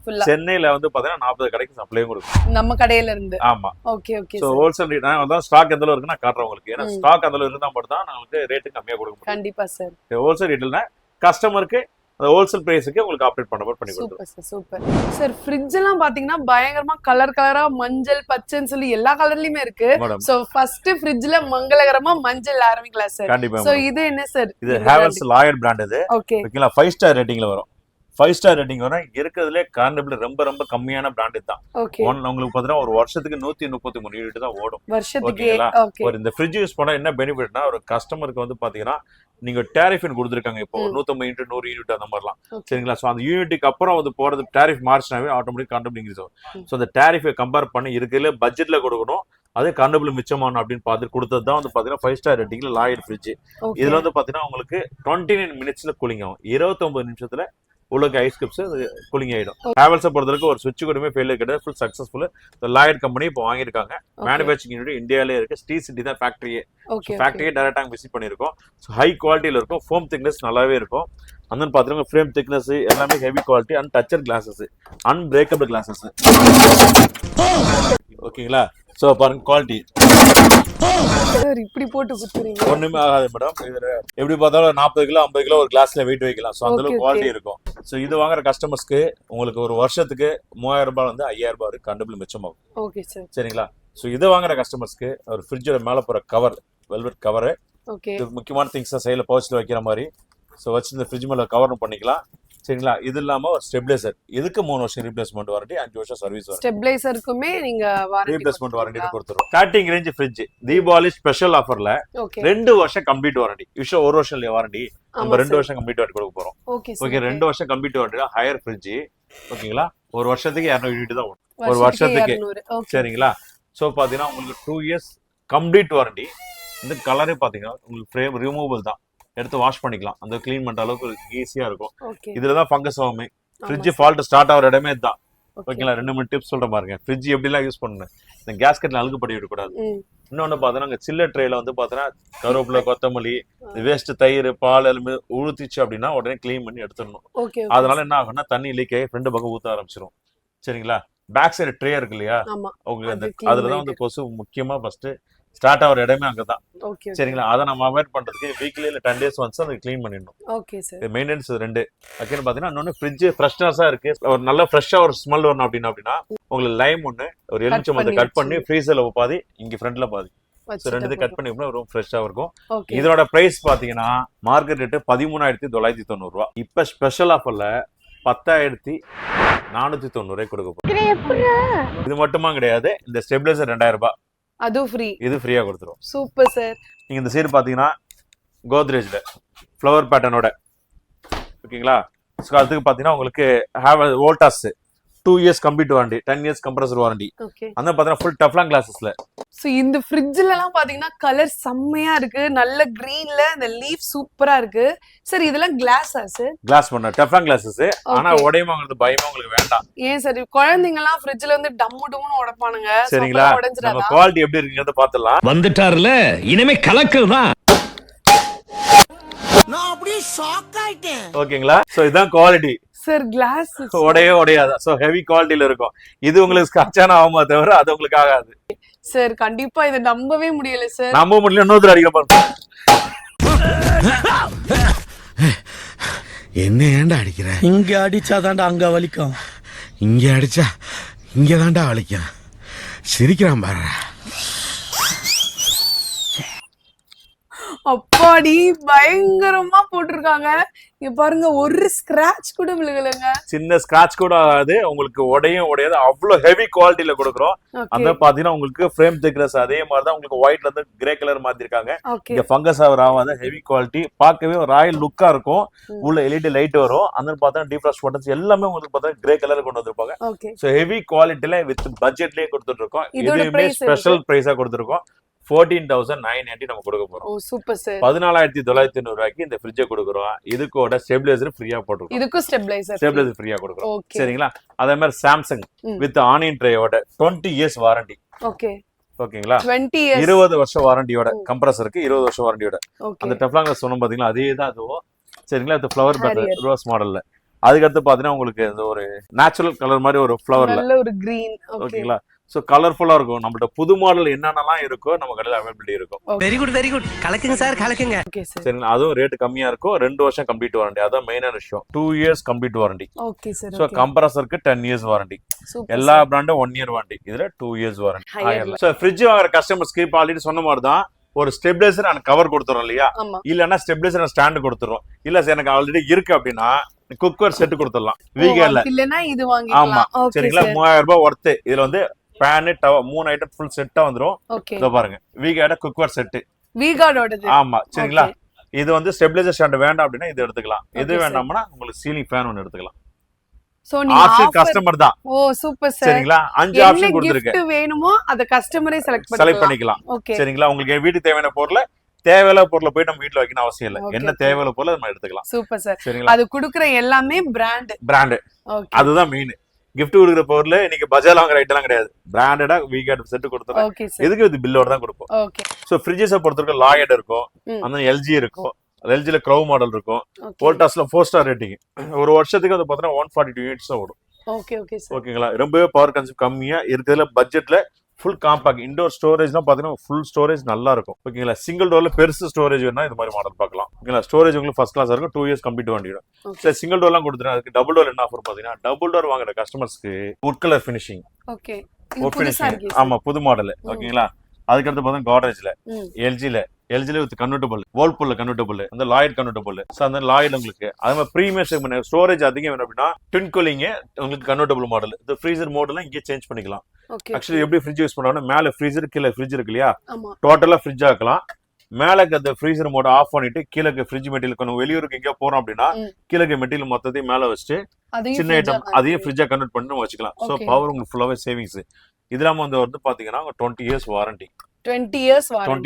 ஃபுல்லா சென்னையில வந்து பாத்தீங்கன்னா 40 கடைக்கு சப்ளை கொடுக்கும் நம்ம கடையில இருந்து. ஆமா. Okay okay. சோ ஹோல்சேல் நான் வந்து ஸ்டாக் எந்த அளவுக்கு இருக்குன்னு நான் காட்டுறேன் உங்களுக்கு. ஏன்னா ஸ்டாக் அந்த அளவுக்கு இருந்தா மட்டும் தான் நமக்கு ரேட் கம்மியா கொடுக்க முடியும். கண்டிப்பா சார். ஹோல்சேல் ரேட்ல கஸ்டமருக்கு அந்த ஹோல்சேல் பிரைஸ்க்கு உங்களுக்கு ஆப்ரேட் பண்ணி கொடுத்துருவோம். Super super sir. ஃப்ரிட்ஜ் எல்லாம் பாத்தீங்கன்னா பயங்கரமா கலரா மஞ்சள் பச்சைன்னு சொல்லி எல்லா கலர்லயுமே இருக்கு. சோ ஃபர்ஸ்ட் ஃப்ரிட்ஜ்ல மங்களகரமா மஞ்சள் ஆரம்பிக்கலாம் சார். கண்டிப்பா. சோ இது என்ன சார்? இது ஹேவல்ஸ் லாயர் பிராண்ட். இது ஓகேங்களா, 5 ஸ்டார் ரேட்டிங்ல வரும். 5 ஸ்டார் ரேட்டிங் வரும். இருக்கிறதுலே கார்னபிள் ரொம்ப ரொம்ப கம்மியான பிராண்ட் தான். உங்களுக்கு பாத்தீங்கன்னா ஒரு வருஷத்துக்கு 133 யூனிட் தான் ஓடும் வருஷத்துக்கு. ஒரு இந்த ஃப்ரிட்ஜ் யூஸ் பண்ணா என்ன பெனிஃபிட்னா, ஒரு கஸ்டமருக்கு வந்து பாத்தீங்கன்னா நீங்க டேரிஃப் கொடுத்துருக்காங்க இப்போ 150 யூனிட் 100 யூனிட் அந்த மாதிரிலாம் சரிங்களா. ஸோ அந்த யூனிட்டுக்கு அப்புறம் வந்து போறது டேரிஃப் மார்ச்னாவே ஆட்டோமேட்டிக் கார்னபிள் இன்க்ரீஸ் ஆகும். ஸோ அந்த டேரிஃபை கம்பேர் பண்ணி இருக்கிறதுல பட்ஜெட்ல கொடுக்கணும், அதே கார்னபிள் மிச்சமான அப்படின்னு பார்த்து கொடுத்தது தான் வந்து பாத்தீங்கன்னா 5 ஸ்டார் ரேட்டிங்ல லாயர் ஃப்ரிட்ஜ். இதுல வந்து பாத்தீங்கன்னா உங்களுக்கு 29 மினிட்ஸ்ல கூலிங் ஆகும். 29 நிமிஷத்துல உங்களுக்கு ஐஸ் கிப்ஸ் கூலிங் ஆயிடும். ஹேவல்ஸை பொறுத்தவரைக்கும் ஒரு சுவிட்ச் கூடமே ஃபெயிலியர் கிடையாது, ஃபுல் சக்சஸ்ஃபுல். லாயர் கம்பெனி இப்போ வாங்கியிருக்காங்க. மேனுஃபேக்சரிங் யூனிட் இந்தியாவிலே இருக்கு. ஸ்ரீ சிட்டி தான் ஃபேக்டரியே. ஃபேக்டரியே டைரக்டா விசிட் பண்ணிருக்கோம். ஹை குவாலிட்டியில இருக்கும். ஃபோம் திக்னஸ் நல்லாவே இருக்கும். அந்த பாத்தீங்கன்னா ஃப்ரேம் திக்னஸ் எல்லாமே heavy quality. And touch her classes, unbreakable classes. ஓகேங்களா. சோ பாருங்க குவாலிட்டி இப்படி போட்டு குத்துறீங்க. ஒண்ணுமே ஆகாது மேடம். இதுல எப்படி பார்த்தாலும் 40 கிலோ 50 கிலோ ஒரு கிளாஸ்ல வெயிட் வைக்கலாம். சோ அந்த அளவுக்கு குவாலிட்டி இருக்கும். சோ இது வாங்குற கஸ்டமர்ஸ்க்கு உங்களுக்கு ஒரு வருஷத்துக்கு 3000 ரூபாய் வந்து 5000 ரூபாய் வரைக்கும் கண்டபிள் மிச்சமாகும். Okay sir. சரிங்களா. சோ இதை வாங்குற கஸ்டமர்ஸ்க்கு ஒரு ஃப்ரிட்ஜோட மேல போற கவர், வெல்வெட் கவர், இது முக்கியமான திங்ஸ் சைடுல பவுச்ல வைக்கிற மாதிரி. சோ வச்சு இந்த ஃப்ரிட்ஜ் மேல கவர் பண்ணிக்கலாம். சரிங்களா. இது இல்லாம ஒரு ஸ்டெபிலைசர், இதுக்கு 3 வருஷம் ரீப்ளேஸ்மெண்ட் வாரண்டி, 5 வருஷம் சர்வீஸ் வாரண்டி. ஸ்டெபிலைசருக்குமே நீங்க ரீப்ளேஸ்மெண்ட் வாரண்டி கொடுத்துறோம். Starting range fridge Deepavali special ஆஃபர்ல 2 வருஷம் கம்ப்ளீட் வாரண்டி. யூஷுவலா 1 வருஷம் இல்லையா வாரண்டி, நம்ம 2 வருஷம் கம்ப்ளீட் வாரண்டி கொடுக்க போறோம். ஓகே 2 வருஷம் கம்ப்ளீட் வாரண்டி ஹையர் ஃப்ரிட்ஜ். ஓகேங்களா. ஒரு வருஷத்துக்கு 200 யூனிட் தான் ஓடும். ஒரு வருஷத்துக்கு. சரிங்களா. சோ பாத்தீங்கன்னா உங்களுக்கு 2 இயர்ஸ் கம்ப்ளீட் வாரண்டி. இந்த கலரே பாத்தீங்கன்னா உங்களுக்கு ஃப்ரேம் ரிமூவபிள் தான், எடுத்து வாஷ் பண்ணிக்கலாம். அந்த கிளீன் பண்ற அளவுக்கு ஈஸியா இருக்கும். இதுலதான் ஃபங்கஸ் ஆகுமே. ஃப்ரிட்ஜ் ஃபால்ட் ஸ்டார்ட் ஆகிற இடமே இதுதான். ஓகேங்களா. 2-3 டிப்ஸ் சொல்ற பாருங்க. ஃப்ரிட்ஜ் எப்படிலாம் யூஸ் பண்ணணும். இந்த கேஸ்கெட்ல அழுக்கு படி விடக்கூடாது. இன்னொன்னு பாத்தீங்கன்னா சில்லர் ட்ரேல வந்து பாத்தீங்கன்னா கருவேப்பிலை, கொத்தமல்லி, வேஸ்ட் தயிர், பால் எலும்பு ஊழுத்திச்சு அப்படின்னா உடனே கிளீன் பண்ணி எடுத்துடணும். அதனால என்ன ஆகும்னா தண்ணி லீக் ஆகி 2 பக்கம் ஊத்த ஆரம்பிச்சிடும். சரிங்களா. பேக் சைடு ட்ரே இருக்கு இல்லையா, உங்களுக்கு அதுலதான் வந்து கொசு முக்கியமா ஃபர்ஸ்ட் ஸ்டார்ட் ஆகிற இடமே அங்கதான். சரிங்களா. அதை நம்ம அவாய்ட் பண்றதுக்கு வீக்லி இல்ல 10 days ஒன்ஸ் அதை கிளீன் பண்ணிடணும். மெயின்டெனன்ஸ் 2. ஓகேன்னு பாத்தீங்கன்னா இன்னொன்னு ஃப்ரிட்ஜ் ஃப்ரெஷ்னஸா இருக்கு, ஒரு நல்ல ஃப்ரெஷ்ஷா ஒரு ஸ்மெல் வரணும் அப்படின்னா உங்களுக்கு லைம் ஒண்ணு, ஒரு எலுமிச்சை மரத்தை கட் பண்ணி ஃப்ரீசர்ல பாதி, இங்க ஃப்ரண்ட்ல பாதி, ரெண்டு கட் பண்ணி ரொம்ப ஃப்ரெஷ்ஷா இருக்கும். இதோட பிரைஸ் பாத்தீங்கன்னா மார்க்கெட் ரேட் 13,990 ரூபாய். இப்ப ஸ்பெஷல் ஆஃபர்ல 10,490 கொடுக்க போறோம். இது மட்டுமா கிடையாது, இந்த ஸ்டெபிலைசர் 2000 ரூபாய் அது ஃப்ரீ. இது ஃப்ரீயா கொடுத்துரும். Super sir. நீங்க இந்த சைடு பாத்தீங்கன்னா கோத்ரேஜ்ல ஃப்ளவர் பேட்டர்னோட. ஓகேங்களா. அதுக்கு பாத்தீங்கன்னா உங்களுக்கு Voltas 2 years complete warranty, 10 years compressor warranty. அந்த பாத்தீங்கன்னா ஃபுல் டெஃப்லான் கிளாஸஸ்ல. சோ இந்த ஃப்ரிட்ஜ்ல எல்லாம் பாத்தீங்கன்னா கலர் செம்மையா இருக்கு. நல்ல கிரீன்ல இந்த லீஃப் சூப்பரா இருக்கு. சார் இதெல்லாம் கிளாஸா சார்? கிளாஸ் பண்ண டெஃப்லான் கிளாஸஸ். ஆனா உடையமாங்கிறது பயமா உங்களுக்கு வேண்டாம். ஏன் சார் குழந்தைங்க எல்லாம் ஃப்ரிட்ஜ்ல வந்து டம்மு டம்முன்னு உடைப்பானுங்க. சரிங்களா. நம்ம குவாலிட்டி எப்படி இருக்குங்கறத பார்த்தலாம். வந்துட்டார்ல, இனிமே கலக்குதான். நான் அப்படியே ஷாக் ஆயிட்டேன். ஓகேங்களா. சோ இதான் குவாலிட்டி சார். கிளாஸ் உடையாதா. சோ ஹெவி குவாலிட்டில இருக்கும். இது உங்களுக்கு ஸ்காட்சான ஆகுமா தவிர அது உங்களுக்கு ஆகாது சார். கண்டிப்பா இதை நம்பவே முடியல சார். நம்ப முடியல. இன்னொரு அடிக்க பாருங்க. என்ன ஏன்டா அடிக்கிற? இங்க அடிச்சாதான்டா அங்க வலிக்கும், இங்க அடிச்சா இங்க தான்டா வலிக்கும். சிரிக்கிறான் பாரு. அப்பாடி பயங்கரமா போட்டிருக்காங்க. இங்க பாருங்க, ஒரு ஸ்கிராட்ச் கூட விழுகலங்க. சின்ன ஸ்கிராட்ச் கூட ஆகாது. உங்களுக்கு உடையாது. அவ்வளவு ஹெவி குவாலிட்டில கொடுக்குறோம். அந்த பாத்தீங்கன்னா உங்களுக்கு ஃப்ரேம் திக்னஸ் அதே மாதிரிதான். உங்களுக்கு ஒயிட்ல இருந்து கிரே கலர் மாத்திருக்காங்க. இங்க ஃபங்கஸ் ஆகாத ஹெவி குவாலிட்டி. பார்க்கவே ஒரு ராயல் லுக்கா இருக்கும். உள்ள எல்இடி லைட் வரும். அந்த பார்த்தா டீஃப்ராஸ்ட் பட்டன்ஸ் எல்லாமே உங்களுக்கு பார்த்தா கிரே கலர் கொண்டு வந்திருப்பாங்க. சோ ஹெவி குவாலிட்டில வித் பட்ஜெட்லயே கொடுத்துட்டு இருக்கோம். இதுவுமே ஸ்பெஷல் பிரைஸா கொடுத்துருக்கோம். 14,990 நம்ம கொடுக்க போறோம். Super sir. 14,990 ரூபாய்க்கு இந்த ஃப்ரிட்ஜை கொடுக்குறோம். இதுக்கோட ஸ்டெபிலைசர் ஃப்ரீயா போட்டுருக்கோம். இதுக்கு ஸ்டெபிலைசர் ஃப்ரீயா கொடுக்குறோம். சரிங்களா. அதே மாதிரி சாம்சங் வித் ஆனியன் ட்ரேயோட 20 இயர்ஸ் வாரண்டி. ஓகே ஓகேங்களா 20 years 20 வருஷம் வாரண்டியோட கம்ப்ரஸருக்கு 20 வருஷம் வாரண்டியோட ஓகே அந்த டெஃப்லான் சொன்னோம் பாத்தீங்களா அதே தான் அதுவும் சரிங்களா இது ஃப்ளவர் Harrier. பேட்டர் ரோஸ் மாடல்ல அதுக்கடுத்து பாத்தீங்கன்னா உங்களுக்கு இந்த ஒரு நேச்சுரல் கலர் மாதிரி ஒரு ஃப்ளவர்ல நல்ல ஒரு green ஓகே ஓகேங்களா சோ கலர்ஃபுல்லா இருக்கும் நம்மள்ட்ட புது மாடல் என்னென்னலாம் இருக்கோ நம்ம கடையில அவைலபிலிட்டி இருக்கும் வெரி குட் கலக்குங்க சார் கலக்குங்க ஓகே சார் சரிங்களா அதுவும் ரேட் கம்மியா இருக்கும் 2 வருஷம் கம்ப்ளீட் வாரண்டி அதான் மெயினான விஷயம் 2 years complete warranty okay sir so கம்ப்ரஸருக்கு 10 இயர்ஸ் வாரண்டி சூப்பர் எல்லா பிராண்டும் 1 இயர் வாரண்டி இதுல 2 years warranty Higher. So fridge வாங்குற கஸ்டமர்ஸ்க்கு இப்ப ஆல்ரெடி சொன்ன மாதிரி தான் ஒரு ஸ்டெபிலைசர் அண்ட் கவர் கொடுத்துறோம் இல்லையா ஆமா இல்லன்னா ஸ்டெபிலைசர் ஸ்டாண்ட் கொடுத்துறோம் இல்ல சார் எனக்கு ஆல்ரெடி இருக்கு அப்படின்னா குக்கர் செட் கொடுத்துடலாம் வீகேல இல்லனா இது ஆமா வாங்கிக்கலாம் ஓகே சரிங்களா 3000 ரூபாய் ஒர்த் இதுல வந்து பேன் டவ 3 ஐட்டம் ஃபுல் செட்டா வந்துரும் ஓகே இதோ பாருங்க வீகேட குக்கர் செட் வீகார்டோடது ஆமா சரிங்களா இது வந்து ஸ்டெபிலைசர் ஸ்டாண்ட் வேண்டாம் அப்படின்னா இது எடுத்துக்கலாம் இது வேண்டாம்னா உங்களுக்கு சீலிங் ஃபேன் ஒன்னு எடுத்துக்கலாம் சோ நீங்க ஆப்ஷன் கஸ்டமர் தான் ஓ சூப்பர் சார் சரிங்களா 5 ஆப்ஷன் கொடுத்திருக்கேன் gift வேணுமோ அத கஸ்டமரே செலக்ட் பண்ணிக்கலாம் ஓகே சரிங்களா உங்களுக்கு வீட்டுக்கு தேவையான பொருளை தேவையில்ல பொருளை போய் நம்ம வீட்டுல வைக்கணும் அவசியம் இல்ல என்ன தேவையில்ல பொருளை நம்ம எடுத்துக்கலாம் சூப்பர் சார் சரிங்களா அது குடுக்குற எல்லாமே பிராண்ட் ஓகே அதுதான் மெயின் gift கொடுக்குற பொருள் இன்னைக்கு பஜார்ல வாங்குற ஐட்டம்லாம் கிடையாது பிராண்டடா வீகார்ட் செட் கொடுத்துறோம் ஓகே சார் இதுக்கு இது பில்லோட தான் கொடுப்போம் ஓகே சோ ஃப்ரிட்ஜஸை பொறுத்தவரைக்கும் லாயட் இருக்கும் அந்த எல்ஜி இருக்கும் எல்ஜில க்ரௌ மாடல் இருக்கும் வோல்டாஸ்ல 4 ஸ்டார் ரேட்டிங் ஒரு வருஷத்துக்கு அது பார்த்தீங்கன்னா 142 யூனிட்ஸ் தான் ஓடும் ஓகே ஓகே சார் ஓகேங்களா ரொம்பவே பவர் கன்சப்ட் கம்மியா இருக்கிறதுல பட்ஜெட்ல ஃபுல் காம்பாக்ட் இன்டோர் ஸ்டோரேஜ்லாம் பாத்தீங்கன்னா ஃபுல் ஸ்டோரேஜ் நல்லா இருக்கும் ஓகேங்களா சிங்கிள் டோர்ல பெருசு ஸ்டோரேஜ் வேணா இந்த மாதிரி மாடல் பார்க்கலாம் ஓகேங்களா ஸ்டோரேஜ் உங்களுக்கு ஃபர்ஸ்ட் கிளாஸ் இருக்கும் 2 இயர்ஸ் கம்ப்ளீட் வாங்கிடும் சரி சிங்கிள் டோர்லாம் கொடுத்துருங்க அதுக்கு டபுள் டோர் என்ன ஆஃபர் பாத்தீங்கன்னா டபுள் டோர் வாங்குற கஸ்டமர்ஸ்க்கு wood colour finishing okay wood finishing ஆமா புது மாடல் ஓகேங்களா அதுக்கடுத்து பார்த்தா காட்ரேஜ்ல எல்ஜில வித் கன்வெர்ட்டபிள் வேர்ல்பூல்ல கன்வெர்ட்டபிள் அந்த லாய்ட் கன்வெர்ட்டபிள் சோ அந்த லாய்ட் உங்களுக்கு அதே மாதிரி பிரீமியம் செக்மெண்ட் ஸ்டோரேஜ் அதிகம் வேணும் அப்படின்னா ட்வின் கூலிங் உங்களுக்கு கன்வெர்ட்டபிள் மாடல் இந்த ஃப்ரீசர் மோடெல்லாம் இங்கே சேஞ்ச் பண்ணிக்கலாம் ஆக்சுவலி எப்படி ஃப்ரிட்ஜ் யூஸ் பண்ணாலும் மேல ஃப்ரீசர் கீழே ஃப்ரிட்ஜ் இருக்கு இல்லையா டோட்டலா ஃப்ரிட்ஜ் ஆக்கலாம் மேலக்கு அந்த ஃப்ரீசர் மோட ஆஃப் பண்ணிட்டு கீழக்கு ஃப்ரிட்ஜ் மெட்டீரியல் கொஞ்சம் வெளியூருக்கு எங்கேயோ போறோம் அப்படின்னா கீழக்கு மெட்டீரியல் மொத்தத்தையும் மேல வச்சுட்டு சின்ன ஐட்டம் அதையும் ஃப்ரிட்ஜா கன்வெர்ட் பண்ணி நம்ம வச்சுக்கலாம் சோ பவர் உங்களுக்கு ஃபுல்லாவே சேவிங்ஸ் இதெல்லாம் வந்து பாத்தீங்கன்னா 20 இயர்ஸ் வாரண்டி 20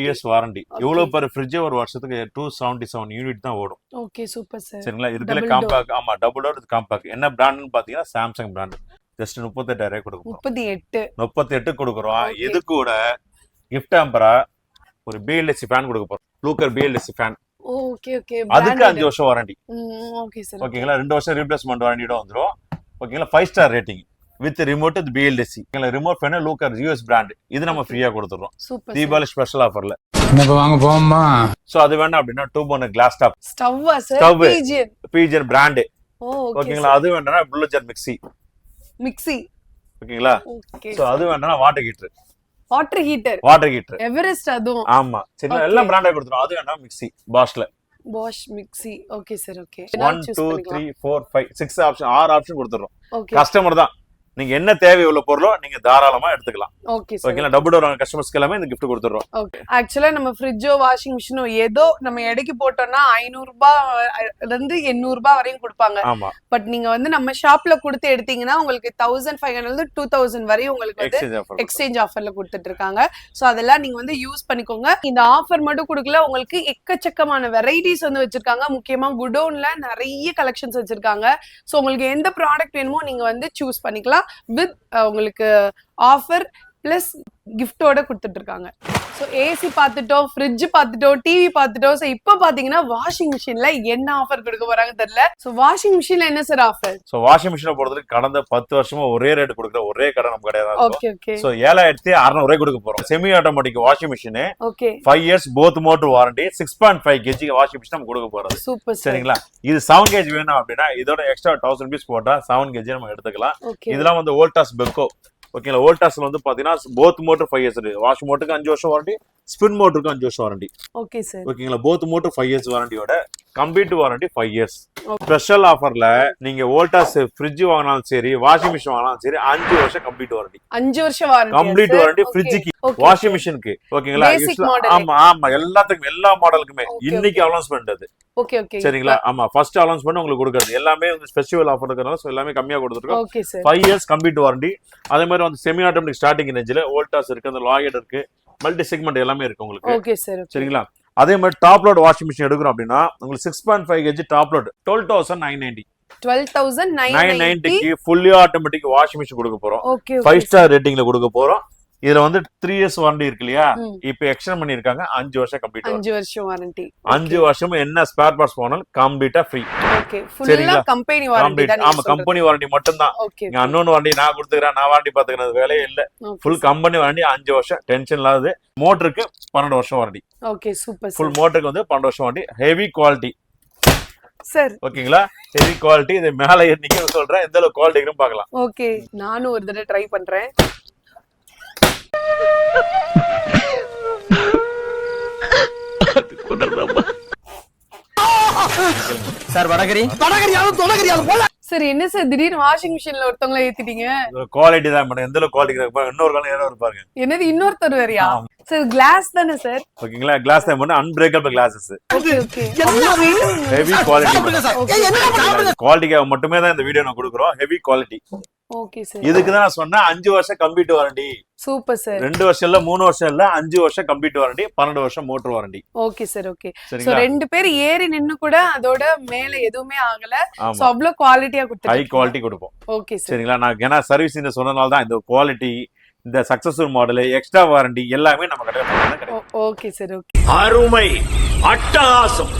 இயர்ஸ் வாரண்டி இவ்வளவு பெரிய ஃப்ரிட்ஜ் ஒரு வருஷத்துக்கு 277 யூனிட் தான் ஓடும் ஓகே சூப்பர் சார் சரிங்களா இதுல காம்பாக்ட் ஆமா டபுள் டோர் காம்பாக்ட் என்ன பிராண்ட்னு பாத்தீங்கன்னா சாம்சங் பிராண்ட் ஜஸ்ட் 38000 கொடுக்குறோம் 38 கொடுக்குறோம் இது கூட கிஃப்ட் ஆம்பரா ஒரு பிஎல்எஸ்சி ஃபேன் கொடுக்க போறோம் ப்ளூக்கர் பிஎல்எஸ்சி ஃபேன் ஓகே ஓகே அதுக்கு 5 வருஷம் வாரண்டி ஓகே சார் ஓகேங்களா 2 வருஷம் ரீப்ளேஸ்மென்ட் வாரண்டியோட வந்துரும் ஓகேங்களா 5 star rating with remote with BLSC remote fan லூக்கர் யூஎஸ் பிராண்ட் இது நம்ம ஃப்ரீயா கொடுத்துறோம் தீபாவளி ஸ்பெஷல் ஆஃபர்ல வாங்க போமா சோ அது வேணா அப்படின்னா 2 பர்னர் கிளாஸ் டாப் ஸ்டவ்வா சார் பீஜர் பிராண்ட் ஓகே ஓகேங்களா அது வேணா புல்லஜர் மிக்ஸி ஓகேங்களா சோ அது வேணா வாட்டர் ஹீட்டர் எவரெஸ்ட் அதுவும் ஆமா சரி எல்லாம் பிராண்டா கொடுத்துறோம் அது வேணா mixie Bosch mixie okay sir okay 1 2 3 4 5 6 option 6 option கொடுத்துறோம் கஸ்டமர் தான் நீங்க என்ன தேவை உள்ள பொருளோ நீங்க தாராளமா எடுத்துக்கலாம் ஓகே சார் ஓகேங்களா டபுள் டோர் கஸ்டமர்ஸ்க்கு எல்லாமே இந்த gift கொடுத்துறோம் ஓகே ஆக்சுவலா நம்ம ஃப்ரிட்ஜோ வாஷிங் மிஷினோ ஏதோ நம்ம எடைக்கு போட்டோம்னா 500 ரூபாயில இருந்து 800 ரூபாய் வரையும் கொடுப்பாங்க ஆமா பட் நீங்க வந்து நம்ம ஷாப்ல கொடுத்து எடுத்தீங்கன்னா உங்களுக்கு 1500 இருந்து 2000 வரையும் உங்களுக்கு வந்து எக்ஸ்சேஞ்ச் ஆஃபர்ல கொடுத்துட்டு இருக்காங்க சோ அதெல்லாம் நீங்க வந்து யூஸ் பண்ணிக்கோங்க இந்த ஆஃபர் மட்டும் கொடுக்கல உங்களுக்கு எக்கச்சக்கமான வெரைட்டிஸ் வந்து வச்சிருக்காங்க முக்கியமா குடோன்ல நிறைய கலெக்ஷன்ஸ் வச்சிருக்காங்க சோ உங்களுக்கு எந்த ப்ராடக்ட் வேணுமோ நீங்க வந்து சூஸ் பண்ணிக்கலாம் வித் உங்களுக்கு ஆஃபர் பிளஸ் கிஃப்டோட கொடுத்துட்டு இருக்காங்க சோ ஏசி பார்த்துட்டோம் ஃப்ரிட்ஜ் பார்த்துட்டோம் டிவி பார்த்துட்டோம் சோ இப்போ பாத்தீங்கன்னா வாஷிங் மிஷின்ல என்ன ஆஃபர் கொடுக்க போறாங்க தெரியல சோ வாஷிங் மிஷின்ல என்ன சார் ஆஃபர் சோ வாஷிங் மிஷினை பொறுத்தவரைக்கும் கடந்த 10 வருஷமா ஒரே ரேட் கொடுக்குற ஒரே கடை நம்ம கிடையாது ஓகே ஓகே சோ 7600 ரூபாய் கொடுக்க போறோம் semi automatic washing machine okay 5 years both motor warranty 6.5 kg washing machine நம்ம கொடுக்க போறோம் சூப்பர் சரிங்களா இது 7 kg வேணும் அப்படின்னா இதோட எக்ஸ்ட்ரா 1000 ரூபாய் போட்டா 7 kg நம்ம எடுத்துக்கலாம் இதெல்லாம் வந்து வோல்டாஸ் பெக்கோ ஓகேங்களா வோல்டாஸ்ல வந்து பாத்தீங்கன்னா போத் மோட்டர் 5 இயர்ஸ் வாஷ் மோட்டருக்கு 5 வருஷம் வாரண்டி ஸ்பின் மோட்டருக்கு 5 வருஷம் வாரண்டி ஓகே சார் ஓகேங்களா போத் மோட்டர் 5 இயர்ஸ் வாரண்டியோட கம்ப்ளீட் வாரண்டி 5 இயர்ஸ் ஸ்பெஷல் ஆஃபர்ல நீங்க வோல்டாஸ் ஃப்ரிட்ஜ் வாங்கினாலும் சரி வாஷிங் மிஷின் வாங்கினாலும் சரி 5 வருஷம் கம்ப்ளீட் வாரண்டி 5 வருஷம் வாரண்டி கம்ப்ளீட் வாரண்டி ஃப்ரிட்ஜ்க்கு வாஷிங் மிஷினுக்கு ஓகேங்களா ஆமா ஆமா எல்லாத்துக்கும் எல்லா மாடலுக்குமே இன்னைக்கு அனௌன்ஸ்மென்ட் அது ஓகே ஓகே சரிங்களா ஆமா ஃபர்ஸ்ட் அனௌன்ஸ்மென்ட் உங்களுக்கு கொடுக்கிறது எல்லாமே வந்து ஃபெஸ்டிவல் ஆஃபர் இருக்கறனால சோ எல்லாமே கம்மியா கொடுத்துருக்கோம் okay sir 5 years complete warranty அதே மாதிரி வந்து செமி ஆட்டோமேட்டிக் ஸ்டார்டிங் ரேஞ்சில வோல்டாஸ் இருக்கு அந்த லாயட் இருக்கு மல்டி செக்மெண்ட் எல்லாமே இருக்கு உங்களுக்கு ஓகே சார் சரிங்களா அதே மாதிரி டாப் லோட் வாஷிங் மிஷின் எடுக்கிறோம் அப்படின்னா உங்களுக்கு 6.5 kg டாப் லோட் 12990 க்கு ஃபுல்லி ஆட்டோமேட்டிக் வாஷிங் மிஷின் கொடுக்க போறோம் 5 ஸ்டார் ரேட்டிங்ல கொடுக்க போறோம் இதுல வந்து 3 இயர்ஸ் வாரண்டி இருக்கு இல்லையா, இப்ப எக்ஸ்டெண்ட் பண்ணிருக்காங்க 5 வருஷம் கம்ப்ளீட். 5 வருஷம் வாரண்டி. 5 வருஷம் என்ன ஸ்பேர் பார்ட்ஸ் போனாலும் கம்ப்ளீட்டா ஃப்ரீ. ஓகே, ஃபுல்லா கம்பெனி வாரண்டி தான். ஆமா, கம்பெனி வாரண்டி மட்டும் தான். நீங்க அன்னோன் வாரண்டி நான் கொடுத்துக்கிறேன், நான் வாரண்டி பாத்துக்கிறது வேலையே இல்ல. ஃபுல் கம்பெனி வாரண்டி 5 வருஷம், டென்ஷன் இல்லாதது. மோட்டருக்கு 12 வருஷம் வாரண்டி. Okay, super. ஃபுல் மோட்டருக்கு வந்து 12 வருஷம் வாரண்டி. Heavy quality sir. ஓகேங்களா, ஹெவி குவாலிட்டி. இது மேல ஏறிங்க சொல்றேன், எந்த அளவு குவாலிட்டி இருக்குன்னு பார்க்கலாம். ஓகே, நானும் ஒரு தடவை ட்ரை பண்றேன். சார் வடகரி சார் என்ன சார் திடீர்னு வாஷிங் மிஷின்ல ஒருத்தவங்கள ஏத்திட்டீங்க? குவாலிட்டி தான் மேடம், எந்த அளவு குவாலிட்டி இருக்கு. இன்னொரு காலம் ஏறோ இருப்பாங்க. என்னது இன்னொரு வேறயா? சார் கிளாஸ் தானே சார்? ஓகேங்களா, கிளாஸ் தான் பண்ண unbreakable glasses. Okay okay, heavy quality. குவாலிட்டிக்காக மட்டுமே தான் இந்த வீடியோ நான் கொடுக்குறோம். Heavy quality. Okay sir. இதுக்கு தான் நான் சொன்னேன் 5 வருஷம் கம்ப்ளீட் வாரண்டி. Super sir. 2 வருஷம் இல்ல, 3 வருஷம் இல்ல, 5 வருஷம் கம்ப்ளீட் வாரண்டி, 12 வருஷம் motor warranty. Okay sir. Okay, so ரெண்டு பேர் ஏறி நின்னு கூட அதோட மேல எதுவுமே ஆகல. சோ அவ்ளோ குவாலிட்டியா கொடுத்துருக்கீங்க. ஹை குவாலிட்டி கொடுப்போம். Okay sir. சரிங்களா, நான் ஏன்னா சர்வீஸ் இந்த சொன்னனால தான் இந்த குவாலிட்டி, இந்த சக்சஸ்ஃபுல் மாடல், எக்ஸ்ட்ரா வாரண்டி எல்லாமே நம்ம கடையில கிடைக்கும். Okay sir. ஓகே, அருமை, அட்டகாசம்.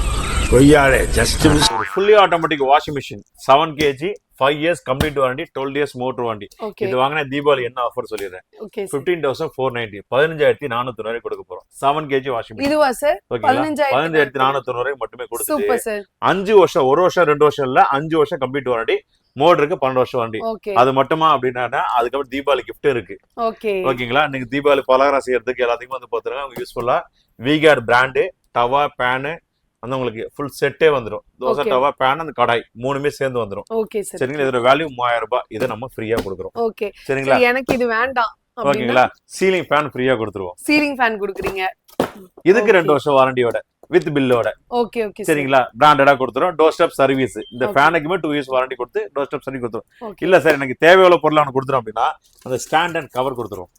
கொய்யாளே ஜஸ்ட் மிஸ். ஒரு fully automatic washing machine 7 kg, 5 years complete warranty, 12 years motor warranty. இது வாங்கினா தீபாவளி என்ன ஆஃபர் சொல்லிடுறேன். 15,490, 15,490 கொடுக்க போறோம். 7 kg வாஷிங் மிஷின். இதுவா சார்? 15,490 மட்டுமே கொடுத்து. Super sir. 5 வருஷம், 1 வருஷம் 2 வருஷம் இல்ல, 5 வருஷம் கம்ப்ளீட் வாரண்டி. மோட்டருக்கு 12 வருஷம் வாரண்டி. அது மட்டுமா அப்படின்னா, அதுக்கப்புறம் தீபாவளி கிஃப்ட் இருக்கு. ஓகேங்களா, நீங்க தீபாவளி பலகாரம் செய்யறதுக்கு எல்லாத்துக்கும் வந்து பாத்துருங்க யூஸ்ஃபுல்லா. விகார்ட் பிராண்டு டவா பேனு அந்த உங்களுக்கு ஃபுல் செட்டே வந்துரும். தோசை டவா பேன் அந்த கடாய் மூணுமே சேர்ந்து வந்துரும். சரிங்களா, இதோட வேல்யூ 3000 ரூபாய். இதை நம்ம ஃப்ரீயா கொடுக்குறோம். சரிங்களா, எனக்கு இது வேண்டாம். ஓகேங்களா, சீலிங் ஃபேன் ஃப்ரீயா கொடுத்துருவோம். சீலிங் ஃபேன் கொடுக்குறீங்க. இதுக்கு 2 வருஷம் வாரண்டியோட வித் பில்லோட. சரிங்களா, பிராண்டடா கொடுத்துரும். Door step service. இந்த ஃபேனுக்குமே 2 இயர்ஸ் வாரண்டி கொடுத்து டோர் ஸ்டெப் சர்வீஸ் கொடுத்துரும். இல்ல சார் எனக்கு தேவையான பொருள் அவனுக்கு கொடுத்துரும் அப்படின்னா அந்த ஸ்டாண்ட் அண்ட் கவர் கொடுத்துரும்.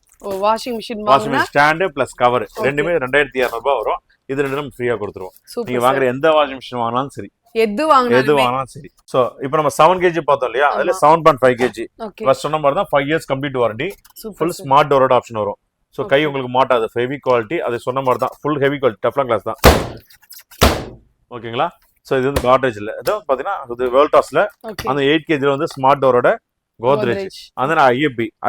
Washing machine stand plus cover ரெண்டுமே 2200 ரூபாய் வரும். இது ரெண்டு நம்ம ஃப்ரீயா கொடுத்துருவோம். நீங்க வாங்குற எந்த வாஷிங் மிஷின் வாங்கினாலும் சரி, எது வாங்கினாலும் சரி. சோ இப்போ நம்ம 7 kg பார்த்தோம் இல்லையா, அதுல 7.5 kg ஃபர்ஸ்ட் சொன்ன மாதிரி தான் 5 years complete warranty. Full smart டோரோட ஆப்ஷன் வரும். சோ கை உங்களுக்கு மாட்டாது. Heavy quality. அது சொன்ன மாதிரி தான், full heavy quality, Teflon glass தான். ஓகேங்களா, சோ இது வந்து காட்ரேஜ் இல்ல, இது பாத்தீங்கன்னா இது வேல்டாஸ்ல அந்த 8 kg வந்து ஸ்மார்ட் டோரோட கோத்ரேஜ். அந்த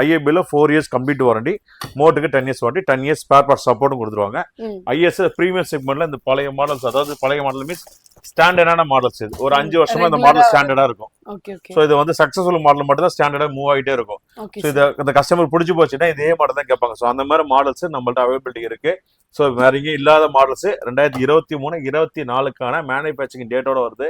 ஐஎஃப்பில 4 years கம்ப்ளீட் வாரண்டி. மோட்டருக்கு 10 years warranty, 10 years spare part சப்போர்ட்டும் கொடுத்துருவாங்க. ஐஎஸ் பிரீமியம் செக்மெண்ட்ல இந்த பழைய மாடல்ஸ், அதாவது பழைய மாடல் மீன்ஸ் ஸ்டாண்டர்டான மாடல்ஸ். இது ஒரு 5 வருஷமா இந்த மாடல் ஸ்டாண்டர்டா இருக்கும். சோ இது வந்து சக்சஸ்ஃபுல் மாடல் மட்டும் தான் ஸ்டாண்டர்டா மூவ் ஆகிட்டே இருக்கும். சோ இதை அந்த கஸ்டமர் பிடிச்சி போச்சுன்னா இதே மாடல் தான் கேட்பாங்க. சோ அந்த மாதிரி மாடல்ஸ் நம்மள்ட்ட அவைலபிலிட்டி இருக்கு. சோ வேற எங்கேயும் இல்லாத மாடல்ஸ் 2023, 24க்கான மேனுஃபேக்சரிங் டேட்டோட வருது.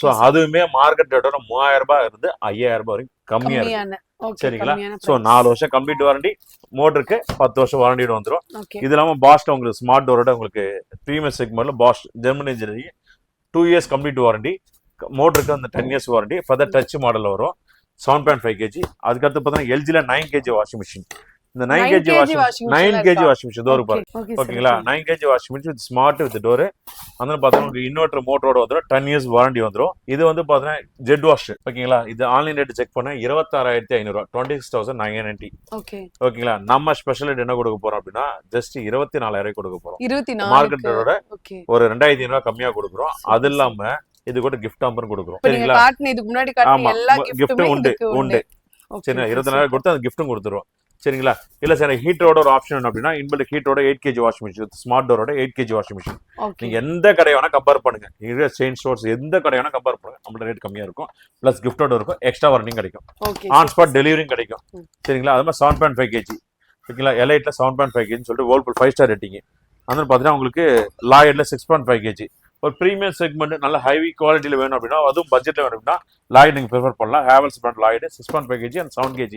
சோ அதுவுமே மார்க்கெட் டேட்டோட 3000 ரூபாய் இருந்து 5000 ரூபாய் வரைக்கும் கம்மியா இருக்கு. சரிங்களா, சோ 4 வருஷம் கம்ப்ளீட் வாரண்டி. மோட்டருக்கு 10 வருஷம் வாரண்டியோட வந்துடும். இது இல்லாம பாஸ்ல உங்களுக்கு ஸ்மார்ட் டோரோட உங்களுக்கு பிரீமியம் செக்மெண்ட்ல Bosch German engineering 2 years complete warranty. மோட்டருக்கு அந்த 10 years வாரண்டி. ஃபர்தர் டச் மாடல்ல வரும். 7.5 kg. அதுக்கடுத்து பார்த்தீங்கன்னா எல்ஜில 9 kg வாஷிங் மிஷின். இந்த 9 kg வாஷிங் மிஷின் டோர் பாருங்க. ஓகேங்களா, 9 kg washing machine with smart with door. அந்த பாத்தீங்கன்னா இன்வெர்டர் மோட்டரோட வந்துடும். 10 years வாரண்டி வந்துடும். இது வந்து பாத்தீங்கன்னா ஜெட் வாஷ். ஓகேங்களா, இது ஆன்லைன் ரேட் செக் பண்ண 26,500, 26,990. ஓகேங்களா, நம்ம ஸ்பெஷல் என்ன கொடுக்க போறோம் அப்படின்னா ஜஸ்ட் 24,000 கொடுக்க போறோம். மார்க்கெட் ரேட்டோட ஒரு 2,500 கம்மியா கொடுக்குறோம். அது இல்லாம இது கூட கிஃப்ட் ஆம்பர் கொடுக்குறோம். சரிங்களா, கிஃப்ட் உண்டு. சரிங்களா, 24,000 கொடுத்து அந்த கிஃப்ட்டும் கொடுத்துருவோம். சரிங்களா, இல்ல சார் ஹீட்டரோட ஒரு ஆப்ஷன் அப்படின்னா இன்பில்ட் ஹீட்டரோட 8 kg வாஷிங் மிஷின், ஸ்மார்ட் டோரோட 8 kg வாஷிங் மிஷின். நீங்க எந்த கடையை வேணா கம்பேர் பண்ணுங்க, செயின் ஸ்டோர்ஸ் எந்த கடையை வேணா கம்பேர் பண்ணுங்க, நம்மளோட ரேட் கம்மியா இருக்கும். பிளஸ் கிஃப்டோட இருக்கும், எக்ஸ்ட்ரா வாரண்டியும் கிடைக்கும், ஆன் ஸ்பாட் டெலிவரியும் கிடைக்கும். சரிங்களா, அது மாதிரி 7.5 kg. ஓகேங்களா, எலைட்ல 7.5 kg சொல்லிட்டு வேர்ல்பூல் 5 star ரேட்டிங். அந்த பாத்தீங்கன்னா உங்களுக்கு லாய்ட்ல 6.5 kg. ஒரு பிரீமியம் செக்மெண்ட் நல்ல ஹெவி குவாலிட்டியில வேணும் அப்படின்னா, அதுவும் பட்ஜெட்ல வேணும் அப்படின்னா லாய்ட் நீங்க ப்ரிஃபர் பண்ணலாம். Havells brand Lloyd 6.5 kg and 7 kg.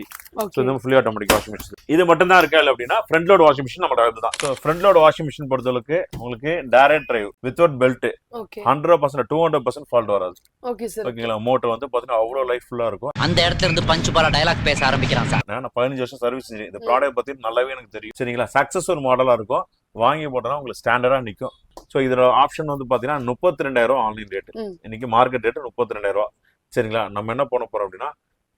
So இது ஃபுல்லி ஆட்டோமேட்டிக் வாஷிங் மிஷின். இது மட்டும் தான் இருக்கா அப்படின்னா ஃப்ரண்ட் லோட் வாஷிங் மிஷின் நம்ம தான். So front load washing machine பொறுத்தளவுக்கு உங்களுக்கு direct drive without belt 100%, 200% fault வராது. ஓகேங்களா, மோட்டர் வந்து பாத்தீங்கன்னா அவ்வளோ லைஃப் ஃபுல்லா இருக்கும். அந்த இடத்துல இருந்து பஞ்சு பாலா டயலாக் பேச ஆரம்பிக்கிறான் சார். நான் 15 வருஷம் சர்வீஸ் இந்த ப்ராடக்ட் பத்தி நல்லாவே எனக்கு தெரியும். சரிங்களா, சக்சஸ்ஃபுல் மாடலா இருக்கும். வாங்கி போட்டோம்னா உங்களுக்கு ஸ்டாண்டர்டா நிற்கும். ஸோ இதோட ஆப்ஷன் வந்து பாத்தீங்கன்னா 32,000 ஆன்லைன் ரேட். இன்னைக்கு மார்க்கெட் ரேட் 32,000. சரிங்களா, நம்ம என்ன பண்ண போறோம் அப்படின்னா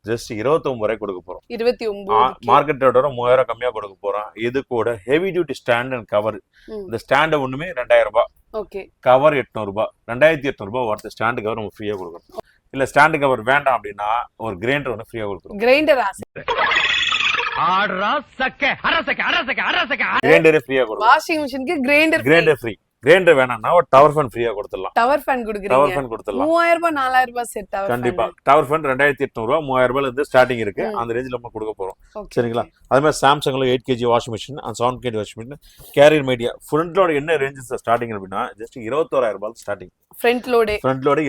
ஜஸ்ட் 29 ரூபாய் கொடுக்க போறோம். 29 மார்க்கெட் ரேட்டோட 3000 கம்மியா கொடுக்க போறோம். இது கூட heavy duty stand and cover. இந்த ஸ்டாண்ட் ஒண்ணுமே 2000 ரூபாய். ஓகே. கவர் 800 ரூபாய். 2800 ரூபாய் ஒர்த் ஸ்டாண்ட் கவர் நம்ம ஃப்ரீயா கொடுக்குறோம். இல்ல ஸ்டாண்ட் கவர் வேண்டாம் அப்படின்னா ஒரு கிரைண்டர் ஒன்று ஃப்ரீயா கொடுக்குறோம். கிரைண்டர் கிரைண்டரே ஃப்ரீயா கொடுக்குறோம். வாஷிங் மிஷினுக்கு கிரைண்டர் ஃப்ரீ. கிரைண்டர் வேணாம்னா ஒரு டவர் ஃபேன் ஃப்ரீயா கொடுத்துடலாம். டவர் ஃபேன் கொடுக்குறீங்க. டவர் ஃபேன் கொடுத்துடலாம். 3000 ரூபாய் 4000 ரூபாய் செட் டவர் ஃபேன். கண்டிப்பா டவர் ஃபேன் 2800 ரூபாய் 3000 ரூபாயில இருந்து ஸ்டார்டிங் இருக்கு. அந்த ரேஞ்சில நம்ம கொடுக்க போறோம். சரிங்களா? அதே மாதிரி சாம்சங்ல 8 kg washing machine and 7 kg washing machine Carrier Midea front load என்ன ரேஞ்சஸ் ஸ்டார்டிங் அப்படின்னா ஜஸ்ட் 21000 ரூபாய் ஸ்டார்டிங். ஃப்ரண்ட் லோட்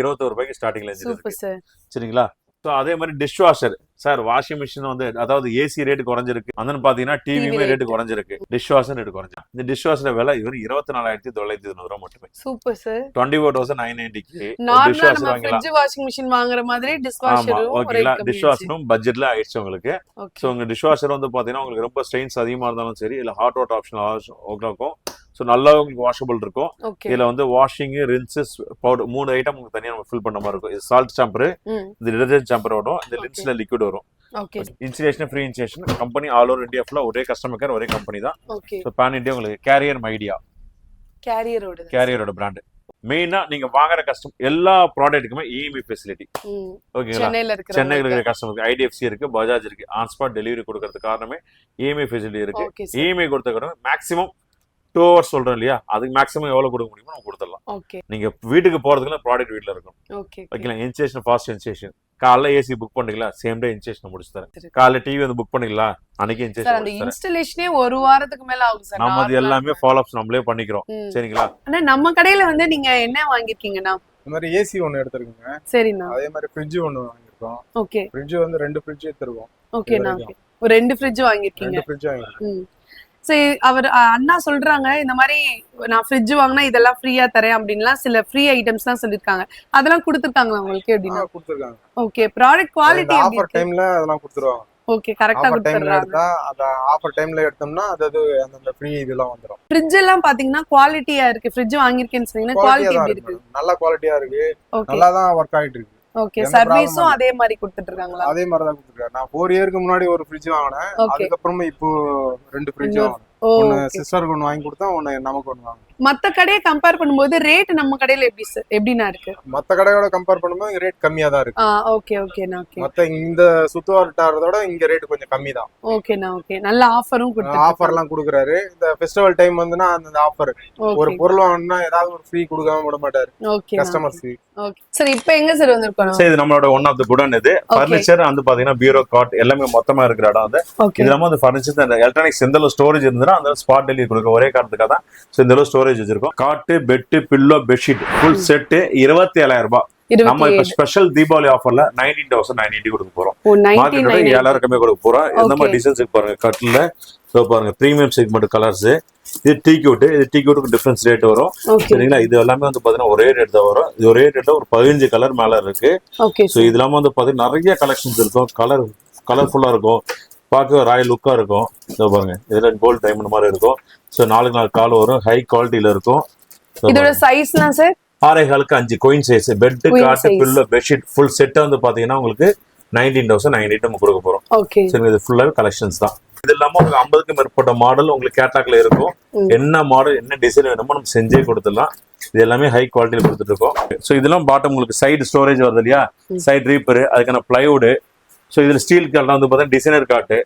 21 ரூபாய்க்கு ஸ்டார்டிங் ரேஞ்ச் இருக்கு. Super sir. சரிங்களா? சோ அதே மாதிரி டிஷ்வாஷர் சார் வாஷிங் மிஷின் வந்து அதாவது ஏசி ரேட் குறைஞ்சிருக்கு. அந்த பாத்தீங்கன்னா டிவியுமே ரேட் குறைஞ்சிருக்கு. டிஷ்வாஷர் ரேட் குறைஞ்சிருக்கு. இந்த டிஷ்வாஷர் விலை இவர் 24990 ரூபாய் மட்டுமே. Super sir. 24990க்கு டிஷ்வாஷர் வாங்கலாம். ஃப்ரிட்ஜ் வாஷிங் மிஷின் வாங்குற மாதிரி டிஷ்வாஷரும் ஓகேங்களா? டிஷ்வாஷரும் பட்ஜெட்ல ஆயிடுச்சு உங்களுக்கு. சோ உங்க டிஷ்வாஷர் வந்து பாத்தீங்கன்னா உங்களுக்கு ரொம்ப ஸ்ட்ரெயின்ஸ் அதிகமா இருந்தாலும் சரி இல்ல ஹாட் வாட்டர் ஆப்ஷன் இருக்கும். ஸோ நல்லா உங்களுக்கு வாஷபிள் இருக்கும். இதுல வந்து வாஷிங் ரின்சஸ் பவுடர் 3 ஐட்டம் உங்களுக்கு தனியா நம்ம ஃபில் பண்ண மாதிரி இருக்கும். இது சால்ட் சாம்பர், இந்த டிடர்ஜென்ட் சாம்பர் வரும், இந்த லின்ஸ்ல லிக்விட் வரும். Insulation free insulation company all over India ஃபுல்லா ஒரே கஸ்டமர் கேர் ஒரே கம்பெனி தான். ஸோ பேன் இந்தியா உங்களுக்கு கேரியர் மைடியா கேரியரோட பிராண்ட். மெயினா நீங்க வாங்குற கஸ்டம் எல்லா ப்ராடக்ட்டுக்குமே இஎம்ஐ ஃபெசிலிட்டி. ஓகேங்களா? சென்னையில் இருக்கிற கஸ்டமருக்கு ஐடிஎஃப்சி இருக்கு, பஜாஜ் இருக்கு. ஆன் ஸ்பாட் டெலிவரி கொடுக்கறதுக்கு காரணமே இஎம்ஐ ஃபெசிலிட்டி இருக்கு. இஎம்ஐ கொடுத்த மேக்ஸிமம் 2 hours சொல்றோம் இல்லையா? அதுக்கு மேக்ஸிமம் எவ்வளவு கொடுக்க முடியுமோ நம்ம கொடுத்துடலாம். நீங்க வீட்டுக்கு போறதுக்குள்ள ப்ராடக்ட் வீட்டுல இருக்கும். ஓகேங்களா? Installation fast installation. காலைல ஏசி புக் பண்ணிக்கலாம், சேம் டே இன்ஸ்டலேஷன் முடிச்சு தரேன். காலைல டிவி வந்து புக் பண்ணிக்கலாம், அன்னைக்கு இன்ஸ்டலேஷன். அந்த இன்ஸ்டலேஷனே ஒரு வாரத்துக்கு மேல ஆகும் சார். நம்ம அது எல்லாமே ஃபாலோ அப்ஸ் நம்மளே பண்ணிக்கிறோம். சரிங்களா? ஆனா நம்ம கடையில வந்து நீங்க என்ன வாங்கிருக்கீங்கன்னா இந்த மாதிரி ஏசி ஒன்னு எடுத்துருக்கீங்க. சரிண்ணா. அதே மாதிரி ஃப்ரிட்ஜ் ஒன்னு வாங்கிருக்கோம். ஓகே. ஃப்ரிட்ஜ் வந்து 2 ஃப்ரிட்ஜ் எடுத்துருக்கோம். ஓகேண்ணா. ஒரு 2 ஃப்ரிட்ஜ் வாங்கிருக்கீங்க. 2 ஃப்ரிட்ஜ் வாங்கிருக்கோம். சரி, அவர் அண்ணா சொல்றாங்க இந்த மாதிரி நான் ஃப்ரிட்ஜ் வாங்கினா இதெல்லாம் ஃப்ரீயா தரேன் அப்படின்லாம் சில ஃப்ரீ ஐட்டம்ஸ் தான் சொல்லிருக்காங்க. அதெல்லாம் கொடுத்துருக்காங்க உங்களுக்கு எப்படின்னா? கொடுத்துருக்காங்க. ஓகே. ப்ராடக்ட் குவாலிட்டி ஆஃபர் டைம்ல அதெல்லாம் கொடுத்துருவாங்க. ஓகே, கரெக்ட்டா கொடுத்துறாங்க. அந்த ஆஃபர் டைம்ல எடுத்தோம்னா அது அந்த ஃப்ரீ இதெல்லாம் வந்துரும். ஃப்ரிட்ஜ் எல்லாம் பாத்தீங்கன்னா குவாலிட்டியா இருக்கு. ஃப்ரிட்ஜ் வாங்கிருக்கேன்னு சொன்னீங்கன்னா குவாலிட்டி எப்படி இருக்கு? நல்ல குவாலிட்டியா இருக்கு. நல்லா தான் வொர்க் ஆயிட்டு இருக்கு. ஓகே. சர்வீஸும் அதே மாதிரி கொடுத்துட்டு இருக்காங்களா? அதே மாதிரி தான் கொடுத்துருக்காங்க. நான் 4 இயருக்கு முன்னாடி ஒரு ஃப்ரிட்ஜ் வாங்கினேன். அதுக்கு அப்புறமா இப்போ 2 ஃப்ரிட்ஜ் வாங்கினேன். ஒன்னு சிஸ்டருக்கு ஒன்னு வாங்கி கொடுத்தா ஒன்னு நமக்கு ஒன்னு வாங்க. மத்த கடையை கம்பேர் பண்ணும்போது ரேட் நம்ம கடையில எப்படினா இருக்கு? மத்த கடையோட கம்பேர் பண்ணும்போது ரேட் கம்மியா தான் இருக்கு. ஓகே ஓகேனா. ஓகே. மத்த இந்த சுத்துவாரட்டாரதோட இங்க ரேட் கொஞ்சம் கம்மி தான். ஓகேனா. ஓகே. நல்ல ஆஃபரும் கொடுத்துறாரு. ஆஃபர்லாம் கொடுக்குறாரு. இந்த ஃபெஸ்டிவல் டைம் வந்துனா அந்த ஆஃபர் ஒரு பொருள் வாங்குனா ஏதாவது ஒரு ஃப்ரீ கொடுக்காம விட மாட்டாரு. ஓகே. கஸ்டமர்ஸ். ஓகே. சரி, இப்போ எங்க சார் வந்திருக்கோம்? சரி, இது நம்மளோட ஒன் ஆஃப் தி குடன். இது ஃபர்னிச்சர் வந்து பாத்தீங்கன்னா பீரோ காட் எல்லாமே மொத்தமா இருக்கிற இடம் அது. இதெல்லாம் வந்து ஃபர்னிச்சர் அந்த எலக்ட்ரானிக்ஸ் எந்த ஸ்டோரேஜ் இருந்தா அந்த ஸ்பாட் டெலிவரி கொடுக்க ஒரே காரணத்துக்காக தான். சோ இந்த ஸ்டோரேஜ் வச்சிருக்கோம். Cot, bed, pillow, bedsheet full set 27000 ரூபாய். நம்ம இப்ப ஸ்பெஷல் தீபாவளி ஆஃபர்ல 19990 கொடுக்க போறோம். மார்க்கெட்டோட 7000 கம்மியா கொடுக்க போறோம். இந்த மாதிரி டிசைன்ஸ் பாருங்க. கட்ல சோ பாருங்க பிரீமியம் செக்மெண்ட் கலர்ஸ். இது டீ கியூட்டுக்கு டிஃபரன்ஸ் ரேட் வரும். சரிங்களா? இது எல்லாமே வந்து பாத்தீங்கன்னா ஒரே ரேட் தான் வரும். இது ஒரே ரேட்ல ஒரு 15 கலர் மேல இருக்கு. சோ இது இல்லாம வந்து பாத்தீங்கன்னா நிறைய கலெக்ஷன்ஸ் இருக்கும். கலர்ஃபுல்லா இருக்கும். பார்க்க ராயல் லுக்கா இருக்கும். இதோ பாருங்க, இதுல கோல்ட் டைமண்ட் மாதிரி இருக்கும். சோ 4 கால் வரும். ஹை குவாலிட்டியில இருக்கும். இதோட சைஸ்லாம் சார் 6.5 5 கோயின் சைஸ். பெட், காட்டு, பில்லோ, பெட்ஷீட் ஃபுல் செட் வந்து பாத்தீங்கன்னா உங்களுக்கு 19990 நம்ம கொடுக்க போறோம். சரி, இது ஃபுல்லாவே கலெக்ஷன்ஸ் தான். இது இல்லாம உங்களுக்கு 50க்கும் மேற்பட்ட மாடல் உங்களுக்கு கேட்டலாக்ல இருக்கும். என்ன மாடல் என்ன டிசைன் வேணுமோ நம்ம செஞ்சே கொடுத்துடலாம். இது எல்லாமே ஹை குவாலிட்டியில கொடுத்துட்டு இருக்கோம். சோ இதெல்லாம் பாட்டம் உங்களுக்கு சைடு ஸ்டோரேஜ் வருது இல்லையா? சைடு ரீப்பர், அதுக்கான பிளைவுட். ஸோ இதில் ஸ்டீல் கார்ட்லாம் வந்து பார்த்தீங்கன்னா டிசைனர் காட்டு.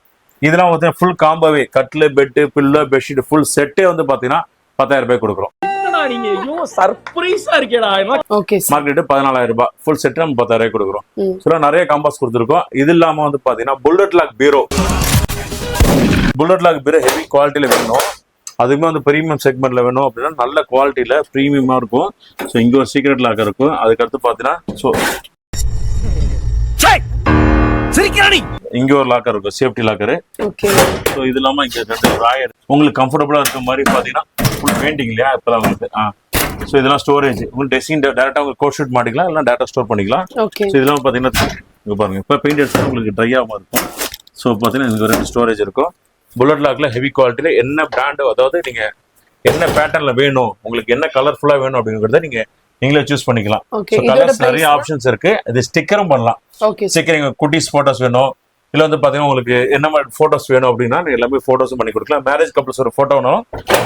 இதெல்லாம் பார்த்தீங்கன்னா ஃபுல் காம்போவே கட்லு, பெட்டு, பில்லோ, பெட்ஷீட் ஃபுல் செட்டே வந்து பார்த்தீங்கன்னா 10000 ரூபாய் கொடுக்குறோம். மார்க்கெட் 14000 ரூபாய் ஃபுல் செட் நம்ம 10000 ரூபாய் கொடுக்குறோம். ஸோ நிறைய காம்பாஸ் கொடுத்துருக்கோம். இது இல்லாம வந்து பார்த்தீங்கன்னா புல்லட் லாக் பீரோ ஹெவி குவாலிட்டியில வேணும். அதுக்குமே வந்து பிரீமியம் செக்மெண்ட்ல வேணும் அப்படின்னா நல்ல குவாலிட்டியில பிரீமியமா இருக்கும். ஸோ இங்க ஒரு சீக்ரெட் லாக் இருக்கும். அதுக்கடுத்து பார்த்தீங்கன்னா இங்க ஒரு லாக்கர் இருக்கும், சேஃப்டி லாக்கர். சோ இது இல்லாம இங்க 2 ராயர் உங்களுக்கு கம்ஃபர்டபுளா இருக்க மாதிரி பாத்தீங்கன்னா ஃபுல் பெயிண்டிங் இல்லையா? இப்பதான் உங்களுக்கு சோ இதெல்லாம் ஸ்டோரேஜ் உங்களுக்கு டெஸ்டிங் டைரக்டா உங்களுக்கு கோட் ஷூட் மாட்டிக்கலாம், இல்ல டேட்டா ஸ்டோர் பண்ணிக்கலாம். சோ இதெல்லாம் பாத்தீங்கன்னா இங்க பாருங்க, இப்ப பெயிண்ட் அடிச்சா உங்களுக்கு ட்ரை ஆகாம இருக்கும். சோ பாத்தீங்கன்னா இங்க 2 ஸ்டோரேஜ் இருக்கும். புல்லட் லாக்ல ஹெவி குவாலிட்டியில என்ன பிராண்ட், அதாவது நீங்க என்ன பேட்டர்ன்ல வேணும், உங்களுக்கு என்ன கலர்ஃபுல்லா வேணும் அப்படிங்கறத நீங்க நீங்களே சூஸ் பண்ணிக்கலாம். Okay, So இதோட கலர்ஸ் price நிறைய ஆப்ஷன்ஸ் இருக்கு. இது ஸ்டிக்கரும் பண்ணலாம். ஓகே ஸ்டிக்கர் நீங்க குட்டீஸ் போட்டோஸ் வேணும், இல்ல வந்து பாத்தீங்கன்னா உங்களுக்கு என்ன மாதிரி போட்டோஸ் வேணும் அப்படின்னா நீங்க எல்லாமே போட்டோஸும் பண்ணி கொடுக்கலாம். மேரேஜ் கப்பல்ஸ் ஒரு போட்டோ வேணும்,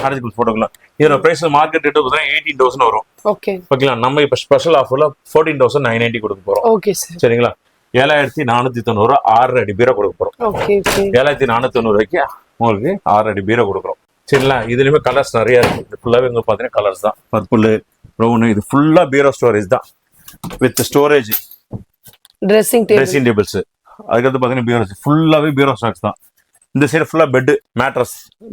மேரேஜ் கப்பல்ஸ் போட்டோக்கலாம். இதோட பிரைஸ் மார்க்கெட் ரேட் பார்த்தீங்கன்னா 18,000 வரும். ஓகே ஓகேங்களா? நம்ம இப்ப ஸ்பெஷல் ஆஃபர்ல 14,990 கொடுக்க போறோம். Okay sir. சரிங்களா? 7,490 6 அடி பீரோ கொடுக்க போறோம். ஓகே ஓகே 7,490 ரூபாய்க்கு உங்களுக்கு 6 அடி பீரோ கொடுக்குறோம். சரிங்களா? இதுலயுமே கலர்ஸ் நிறைய இருக்கு. இது ஃபுல்லாவே இங்க பாத்தீங்கன்னா கலர்ஸ் தான். பர்பிள், ப்ரௌன், இது ஃபுல்லா பீரோ ஸ்டோரேஜ் தான் with storage dressing dressing tables. அதுக்கடுத்து பாத்தீங்கன்னா பீரோ ஃபுல்லாவே பீரோ ஸ்டாக்ஸ் தான். இந்த சைடு ஃபுல்லா பெட்,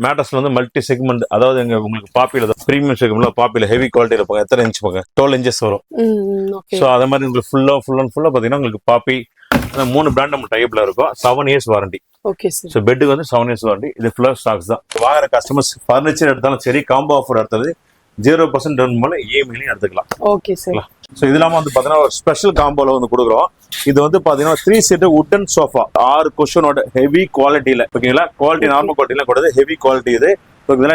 மேட்ரஸ்ல வந்து மல்டி செக்மெண்ட், அதாவது எங்க உங்களுக்கு பாப்பியில பிரீமியம் செக்மெண்ட்ல பாப்பியில ஹெவி குவாலிட்டியில போங்க. எத்தனை இன்ச் போங்க? 12 inches வரும். ஓகே ஸோ அதே மாதிரி உங்களுக்கு ஃபுல்லா பாத்தீங்கன்னா உங்களுக்கு பாப்பி 3 பிராண்ட் நம்ம டைப்ல இருக்கும். 7 years warranty. Okay sir. So பெட்டுக்கு வந்து 7 years வாரண்டி. இது ஃபுல்லா ஸ்டாக்ஸ் தான். வாங்குற கஸ்டமர்ஸ் ஃபர்னிச்சர் எடுத்தாலும் சரி, காம்போ ஆஃபர் எடுத்தது 0% டவுன் பண்ண இஎம்ஐலையும் எடுத்துக்கலாம். Okay sir. ஸோ இது இல்லாம வந்து பாத்தீங்கன்னா ஒரு ஸ்பெஷல் காம்போல வந்து கொடுக்குறோம். இது வந்து பாத்தீங்கன்னா 3 seat வுட்டன் சோஃபா 6 குஷனோட ஹெவி குவாலிட்டியில. ஓகேங்களா? குவாலிட்டி நார்மல் குவாலிட்டியில கூடாது, ஹெவி குவாலிட்டி இது.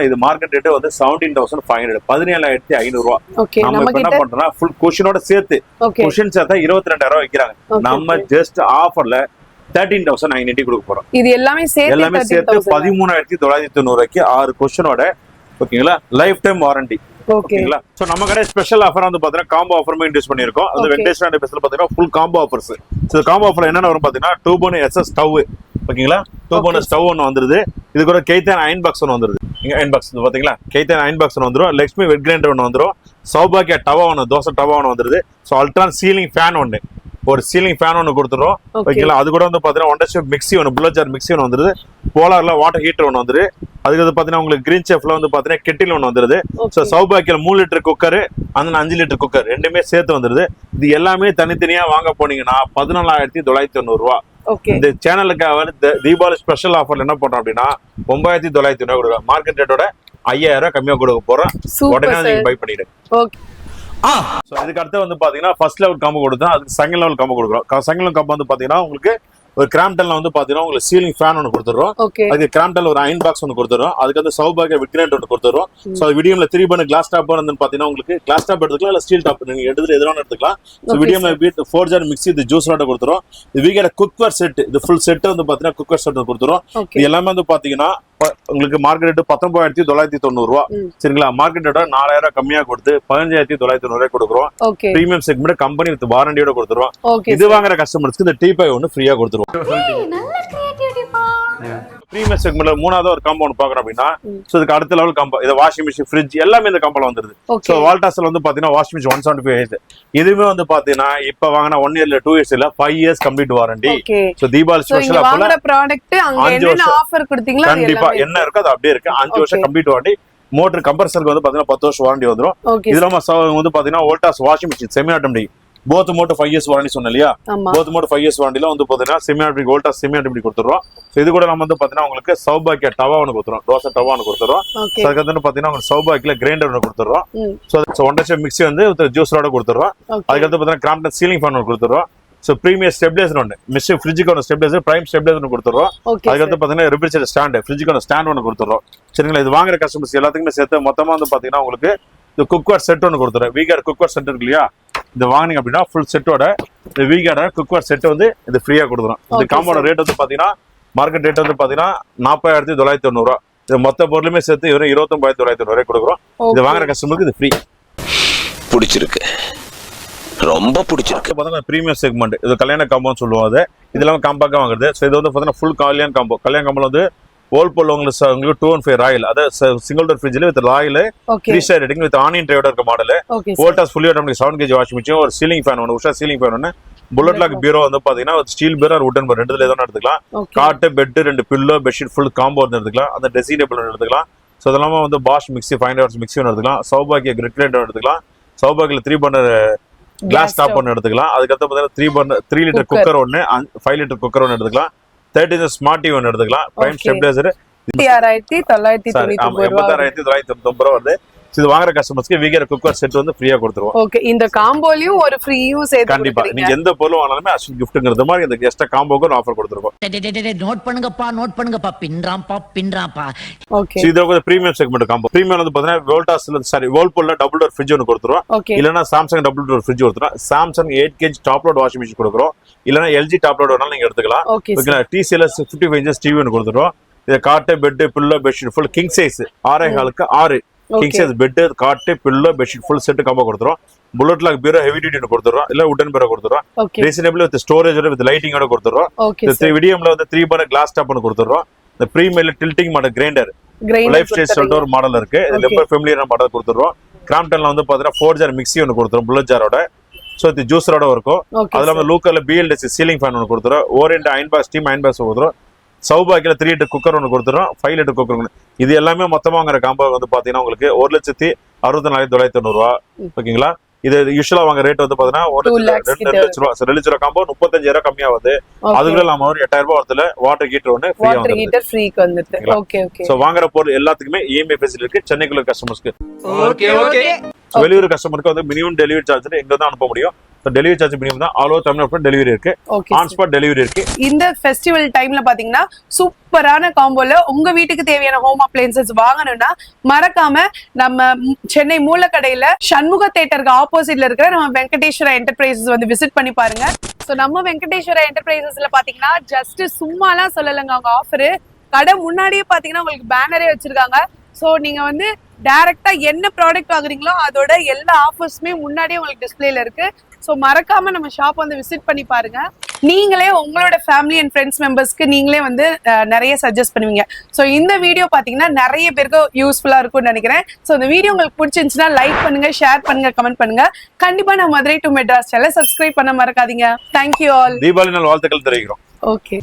இது மார்க்கெட் ரேட் வந்து 17,500 17,500 ரூபா. நம்ம இப்ப என்ன பண்றோம்னா ஃபுல் குஷனோட சேர்த்து குஷன் சேர்த்தா 22,000 வைக்கிறாங்க. நம்ம ஜஸ்ட் ஆஃபர்ல 13,990 கொடுக்க போறோம். இது எல்லாமே சேர்த்து 13,990 ரூபாய்க்கு 6 குஷனோட. ஓகேங்களா? Life time warranty. ஓகேங்களா? சோ நம்ம கடை ஸ்பெஷல் ஆஃபர் வந்து பாத்தீங்கன்னா காம்போ ஆஃபருமே இன்ட்ரோ듀ஸ் பண்ணிருக்கோம். அது வெங்கடேஸ்வரா என்டர்பிரைஸ்ல பாத்தீங்கன்னா full combo offers. So combo offer என்னென்ன வரும் பாத்தீங்கன்னா 2 burner SS ஸ்டவ். ஓகேங்களா? 2 burner ஸ்டவ் ஒன்னு வந்துருது. இது கூட கெய்தான் அயன் பாக்ஸ் ஒன்னு வந்துருது. இங்க அயன் பாக்ஸ் பாத்தீங்களா? கெய்தான் அயன் பாக்ஸ் ஒன்னு வந்துரும். லக்ஷ்மி வெட் கிரைண்டர் ஒன்னு வந்துரும். சௌபாக்கியா டவா ஒன்னு, தோசை டவா ஒன்னு வந்துருது. சோ அல்ட்ரான் சீலிங் ஃபேன் ஒன்னு, ஒரு சீலிங் ஃபேன் ஒன்னு கொடுத்துறோம். ஓகேங்களா? அது கூட வந்து பாத்தீங்கன்னா ஒண்டர் ஷேப் மிக்ஸி ஒன்னு, புல்லட் ஜார் மிக்ஸி ஒன்னு வந்துருது. போலார்ல வாட்டர் ஹீட்டர் ஒன்னு வந்துரு. அதுக்கு வந்து பாத்தீங்கன்னா உங்களுக்கு கிரீன் செஃப்ல வந்து பாத்தீங்கன்னா கெட்டில் ஒன்னு வந்துருது. சோ சௌபாக்கியில 3 லிட்டர் குக்கர், அந்த 5 லிட்டர் குக்கர் ரெண்டுமே சேர்த்து வந்துருது. இது எல்லாமே தனித்தனியா வாங்க போனீங்கன்னா 14,990 ரூபா. இந்த சேனலுக்காக வந்து தீபாவளி ஸ்பெஷல் ஆஃபர்ல என்ன பண்றோம் அப்படின்னா 9,990 கொடுக்குறோம். மார்க்கெட் ரேட்டோட 5,000 கம்மியா கொடுக்க போறோம். உடனே நீங்க பை பண்ணிடுங்க. சோ இதுக்கு அடுத்து வந்து பாத்தீங்கன்னா ஃபர்ஸ்ட் லெவல் காம்போ கொடுத்தோம். அதுக்கு செகண்ட் லெவல் காம்போ கொடுக்குறோம். செகண்ட் லெவல் காம்போ வந்து பாத்தீங்கன்னா உங்களுக்கு ஒரு கிராம்டன்ல வந்து பாத்தீங்கன்னா உங்களுக்கு சீலிங் ஃபேன் ஒன்னு கொடுத்துறோம். அதுக்கு கிராம்டன்ல ஒரு அயன் பாக்ஸ் ஒன்னு கொடுத்துறோம். அதுக்கு வந்து சௌபாகியா வெட் கிரைண்டர் ஒன்னு கொடுத்துறோம். சோ வீடியோல 3 burner கிளாஸ் டாப் வந்து பாத்தீங்கன்னா உங்களுக்கு கிளாஸ் டாப் எடுத்துக்கலாம், இல்ல ஸ்டீல் டாப் நீங்க எடுத்து எதுவும் எடுத்துக்கலாம். சோ வீடியோல 4 jar மிக்ஸி, இது ஜூஸ் வாட்டர் கொடுத்துறோம். இது வீகர குக்கர் செட், இது ஃபுல் செட் வந்து பாத்தீங்கன்னா குக்கர் செட் கொடுத்துறோம். இது எல்லாமே வந்து பாத்தீங்கன்னா உங்களுக்கு மார்க்கெட் ரேட் 19,990 ரூபா. சரிங்களா? மார்க்கெட் ரேட் 4,000 கம்மியா கொடுத்து 15,990 ரூபாய் கொடுக்குறோம். பிரீமியம் செக்மெண்ட் கம்பெனி வித் வாரண்டியோட கொடுத்துறோம். இது வாங்குற கஸ்டமர்ஸ்க்கு இந்த டீ பை ஒன்னு ஃப்ரீயா கொடுத்துருவோம். பிரீமியம் செக்மெண்ட்ல மூணாவது ஒரு காம்பவுண்ட் பாக்குறோம் அப்படின்னா சோ இதுக்கு அடுத்த லெவல் காம்போ. இது வாஷிங் மிஷின், ஃப்ரிட்ஜ் எல்லாமே இந்த காம்போல வந்துருது. சோ வால்டாஸ்ல வந்து பாத்தீங்கன்னா வாஷிங் மிஷின் 175 இதுவுமே வந்து பாத்தீங்கன்னா இப்ப வாங்கினா 1 year இல்ல 2 years இல்ல 5 years complete warranty. So Deepavali special ஆஃபர்ல ப்ராடக்ட் அங்க என்ன ஆஃபர் கொடுத்தீங்களா கண்டிப்பா என்ன இருக்கோ அது அப்படியே இருக்கு. 5 வருஷம் கம்ப்ளீட் வாரண்டி. மோட்டர் கம்ப்ரஸருக்கு வந்து பாத்தீங்கன்னா 10 வருஷம் வாரண்டி வந்துரும். இதுல வந்து பாத்தீங்கன்னா Voltas washing machine semi automatic both motor 5 years warranty சொன்னேன் இல்லையா? போத் மோட்டர் 5 years வாரண்டில வந்து பாத்தீங்கன்னா semi automatic Voltas semi automatic கொடுத்துறோம். சோ இது கூட நம்ம வந்து பாத்தீங்கன்னா உங்களுக்கு சௌபாக்கியா டவா ஒன்னு கொடுத்துறோம், தோசை டவா ஒன்னு கொடுத்துறோம். சோ அதுக்கு வந்து பாத்தீங்கன்னா உங்களுக்கு சௌபாக்கியில கிரைண்டர் ஒன்னு கொடுத்துறோம். சோ ஒண்டர் ஷேப் மிக்ஸி வந்து ஜூஸ் ரோட கொடுத்துறோம். அதுக்கு வந்து பாத்தீங்கன்னா கிராம்டன் சீலிங் ஃபேன் ஒன்னு கொடுத்துறோம். சோ பிரீமியர் ஸ்டெபிலைசர் ஒன்னு, மிஷின் ஃப்ரிட்ஜுக்கு ஒன்னு ஸ்டெபிலைசர், பிரைம் ஸ்டெபிலைசர் ஒன்னு கொடுத்துறோம். அதுக்கு வந்து பாத்தீங்கன்னா ரெஃப்ரிஜரேட்டர் ஸ்டாண்ட், ஃப்ரிட்ஜுக்கு ஒன்னு ஸ்டாண்ட் ஒன்னு கொடுத்துறோம். சரிங்களா? இது வாங்குற கஸ்டமர்ஸ் எல்லாத்துக்குமே சேர்த்து மொத்தமா வந்து பாத்தீங்கன்னா உங்களுக்கு இந்த குக்வேர் செட் ஒன்னு கொடுத்துறோம். வீகர் குக்வேர் செட் இருக்கு இல்லையா? இந்த வாங்கினீங்க அப்படின்னா ஃபுல் செட்டோட இந்த வீகர் குக்வேர் செட் வந்து இது ஃப்ரீயா கொடுத்துறோம். இந்த காம்போட ரேட் வந்து பாத்தீங்கன்னா மார்க்கெட் ரேட் வந்து பாத்தீங்கன்னா 40,990 ரூபா. இது மொத்த பொருளுமே சேர்த்து வெறும் 29,990 ரூபாய் கொடுக்குறோம். இது வாங்குற கஸ்டமருக்கு இது ஃப்ரீ. பிடிச்சிருக்கு, ரொம்ப பிடிச்சிருக்கு. பாத்தீங்கன்னா பிரீமியம் செக்மெண்ட், இது கல்யாண காம்போன்னு சொல்லுவோம். அது இதெல்லாம் காம்பாக்கா வாங்குறது. ஸோ இது வந்து பாத்தீங்கன்னா ஃபுல் கல்யாண காம்போ. கல்யாண காம்போல வந்து Whirlpool உங்களுக்கு 215 ராயல், அதாவது சிங்கிள் டோர் ஃப்ரிட்ஜ்ல with royal 3-star rating with onion டிரைவோட இருக்க model. Voltas fully automatic 7 kg washing machine, ஒரு சீலிங் ஃபேன் ஒன்று, உஷா சீலிங் ஃபேன் ஒன்று, புல்லட் லாக் பீரோ வந்து பாத்தீங்கன்னா ஸ்டீல் பீரோ வுடன் பீரோ ரெண்டுல எதுவும் எடுத்துக்கலாம். Cot bed 2 pillow bedsheet full combo வந்து எடுத்துக்கலாம். அந்த ட்ரெஸ்ஸிங் டேபிள் எடுத்துக்கலாம். ஸோ அதெல்லாம வந்து பாஷ் மிக்ஸி 500 வாட்ஸ் மிக்ஸி ஒன்று எடுத்துக்கலாம். சௌபாக்கியா கிரிட் கிரைண்டர் எடுத்துக்கலாம். சௌபாக்கியில் 3 burner கிளாஸ் டாப் ஒன்று எடுத்துக்கலாம். அதுக்கப்புறம் பாத்தீங்கன்னா 3 லிட்டர் குக்கர் ஒன்று, 5 லிட்டர் குக்கர் ஒன்று எடுத்துக்கலாம். 30 inch ஸ்மார்ட் டிவி ஒன்று எடுத்துக்கலாம். பிரைம் ஸ்டெபிலைசர் 86,990 ரூபாய் வருது. இது வாங்குற கஸ்டமர்ஸ்க்கு வீகர் குக்கர் செட் வந்து ஃப்ரீயா கொடுத்துருவோம். ஓகே, இந்த காம்போலயும் ஒரு ஃப்ரீயும் சேர்த்து கண்டிப்பா நீங்க எந்த பொருள் வாங்கினாலுமே அஸ்வின் கிஃப்ட்ங்கிறது மாதிரி இந்த எக்ஸ்ட்ரா காம்போக்கு ஒரு ஆஃபர் கொடுத்துருக்கோம். நோட் பண்ணுங்கப்பா பின்றாம்பா. ஓகே, இது ஒரு பிரீமியம் செக்மெண்ட் காம்போ. பிரீமியம் வந்து பாத்தீங்கன்னா வோல்டாஸ்ல சாரி வேர்ல்பூல்ல டபுள் டோர் ஃப்ரிட்ஜ் ஒன்னு கொடுத்துருவோம். இல்லனா சாம்சங் டபுள் டோர் ஃப்ரிட்ஜ் கொடுத்துறோம். Samsung 8 kg top load washing machine கொடுக்குறோம். இல்லனா LG டாப் லோட் வேணாலும் நீங்க எடுத்துக்கலாம். ஓகேங்களா? TCLS 55 inches டிவி ஒன்னு கொடுத்துறோம். இது cot bed pillow bedsheet full king size 6 ஹாலுக்கு 6 king size bed cot pillow bedsheet full set combo கொடுத்துறோம். புல்லட் லாக் பீரோ ஹெவி டியூட்டி கொடுத்துறோம். இல்ல வுடன் பீரோ கொடுத்துறோம். ரீசனபிள் வித் ஸ்டோரேஜ் வித் லைட்டிங்கோட கொடுத்துறோம். இந்த விடியம்ல வந்து 3 burner கிளாஸ் டாப் ஒன்னு கொடுத்துறோம். இந்த premier tilting model grinder life style சொல்லிட்டு ஒரு மாடல் இருக்கு. இது ரொம்ப ஃபேமிலியரான மாடல் கொடுத்துறோம். கிராம்ப்டன்ல வந்து பாத்தீங்கன்னா 4 ஜார் மிக்ஸி ஒன்னு கொடுத்துறோம் புல்லட் ஜாரோட. சோ இது ஜூஸரோட இருக்கும். அதுல வந்து லூக்கர்ல BLDC சீலிங் ஃபேன் ஒன்னு கொடுத்துறோம். Orient iron box steam iron box கொடுத்துறோம். சௌபாக்கில 3 லிட்டர் குக்கர் ஒன்று கொடுத்துறோம். 5 லிட்டர் குக்கர். இது எல்லாமே மொத்தமா வாங்குற காம்போ வந்து பாத்தீங்கன்னா உங்களுக்கு 1,64,990 ரூபா. ஓகேங்களா? இது யூஸ்வலா வாங்க ரேட் வந்து பாத்தீங்கன்னா 2 லட்ச ரூபா. 2 லட்ச ரூபா காம்போ 35,000 கம்மியா வருது. அதுக்குள்ள நம்ம ஒரு 8,000 ரூபாய் வரதுல வாட்டர் ஹீட்டர் ஒன்று ஃப்ரீக்கு வந்துட்டு. Okay okay. சோ வாங்குற பொருள் எல்லாத்துக்குமே EMI ஃபெசிலிட்டி இருக்கு சென்னைக்குள்ள கஸ்டமர்ஸ்க்கு. Okay okay. வெளியூர் கஸ்டமருக்கு வந்து மினிமம் டெலிவரி சார்ஜ் எங்க தான் அனுப்ப முடியும். டெலிவரி சார்ஜ் மினிமம் தான். ஆல் ஓவர் தமிழ்நாடு டெலிவரி இருக்கு. ஆன் ஸ்பாட் டெலிவரி இருக்கு. இந்த ஃபெஸ்டிவல் டைம்ல பாத்தீங்கன்னா சூப்பரான காம்போல உங்க வீட்டுக்கு தேவையான ஹோம் அப்ளையன்சஸ் வாங்கணும்னா மறக்காம நம்ம சென்னை மூலக்கடையில சண்முக தியேட்டருக்கு ஆப்போசிட்ல இருக்கிற நம்ம வெங்கடேஸ்வரா என்டர்பிரைசஸ் வந்து விசிட் பண்ணி பாருங்க. சோ நம்ம வெங்கடேஸ்வரா என்டர்பிரைசஸ்ல பாத்தீங்கன்னா ஜஸ்ட் சும்மாலாம் சொல்லலைங்க, அவங்க ஆஃபரு கடை முன்னாடியே பாத்தீங்கன்னா உங்களுக்கு பேனரே வச்சிருக்காங்க. சோ நீங்க வந்து டைரக்டா என்ன ப்ராடக்ட் வாங்குறீங்களோ அதோட எல்லா ஆஃபர்ஸுமே முன்னாடியே உங்களுக்கு டிஸ்பிளேல இருக்கு. ஸோ மறக்காம நம்ம ஷாப் வந்து விசிட் பண்ணி பாருங்க. நீங்களே உங்களோட ஃபேமிலி அண்ட் ஃப்ரெண்ட்ஸ் மெம்பர்ஸ்க்கு நீங்களே வந்து நிறைய சஜஸ்ட் பண்ணுவீங்க. ஸோ இந்த வீடியோ பார்த்தீங்கன்னா நிறைய பேருக்கு யூஸ்ஃபுல்லா இருக்கும்னு நினைக்கிறேன். ஸோ இந்த வீடியோ உங்களுக்கு பிடிச்சிருந்துச்சுன்னா லைக் பண்ணுங்க, ஷேர் பண்ணுங்க, கமெண்ட் பண்ணுங்க. கண்டிப்பா நம்ம மதுரை டு மெட்ராஸ் சேனலை சப்ஸ்கிரைப் பண்ண மறக்காதீங்க. Thank you all. தீபாவளி நாள் வாழ்த்துக்கள் தெரிவிக்கிறோம். ஓகே.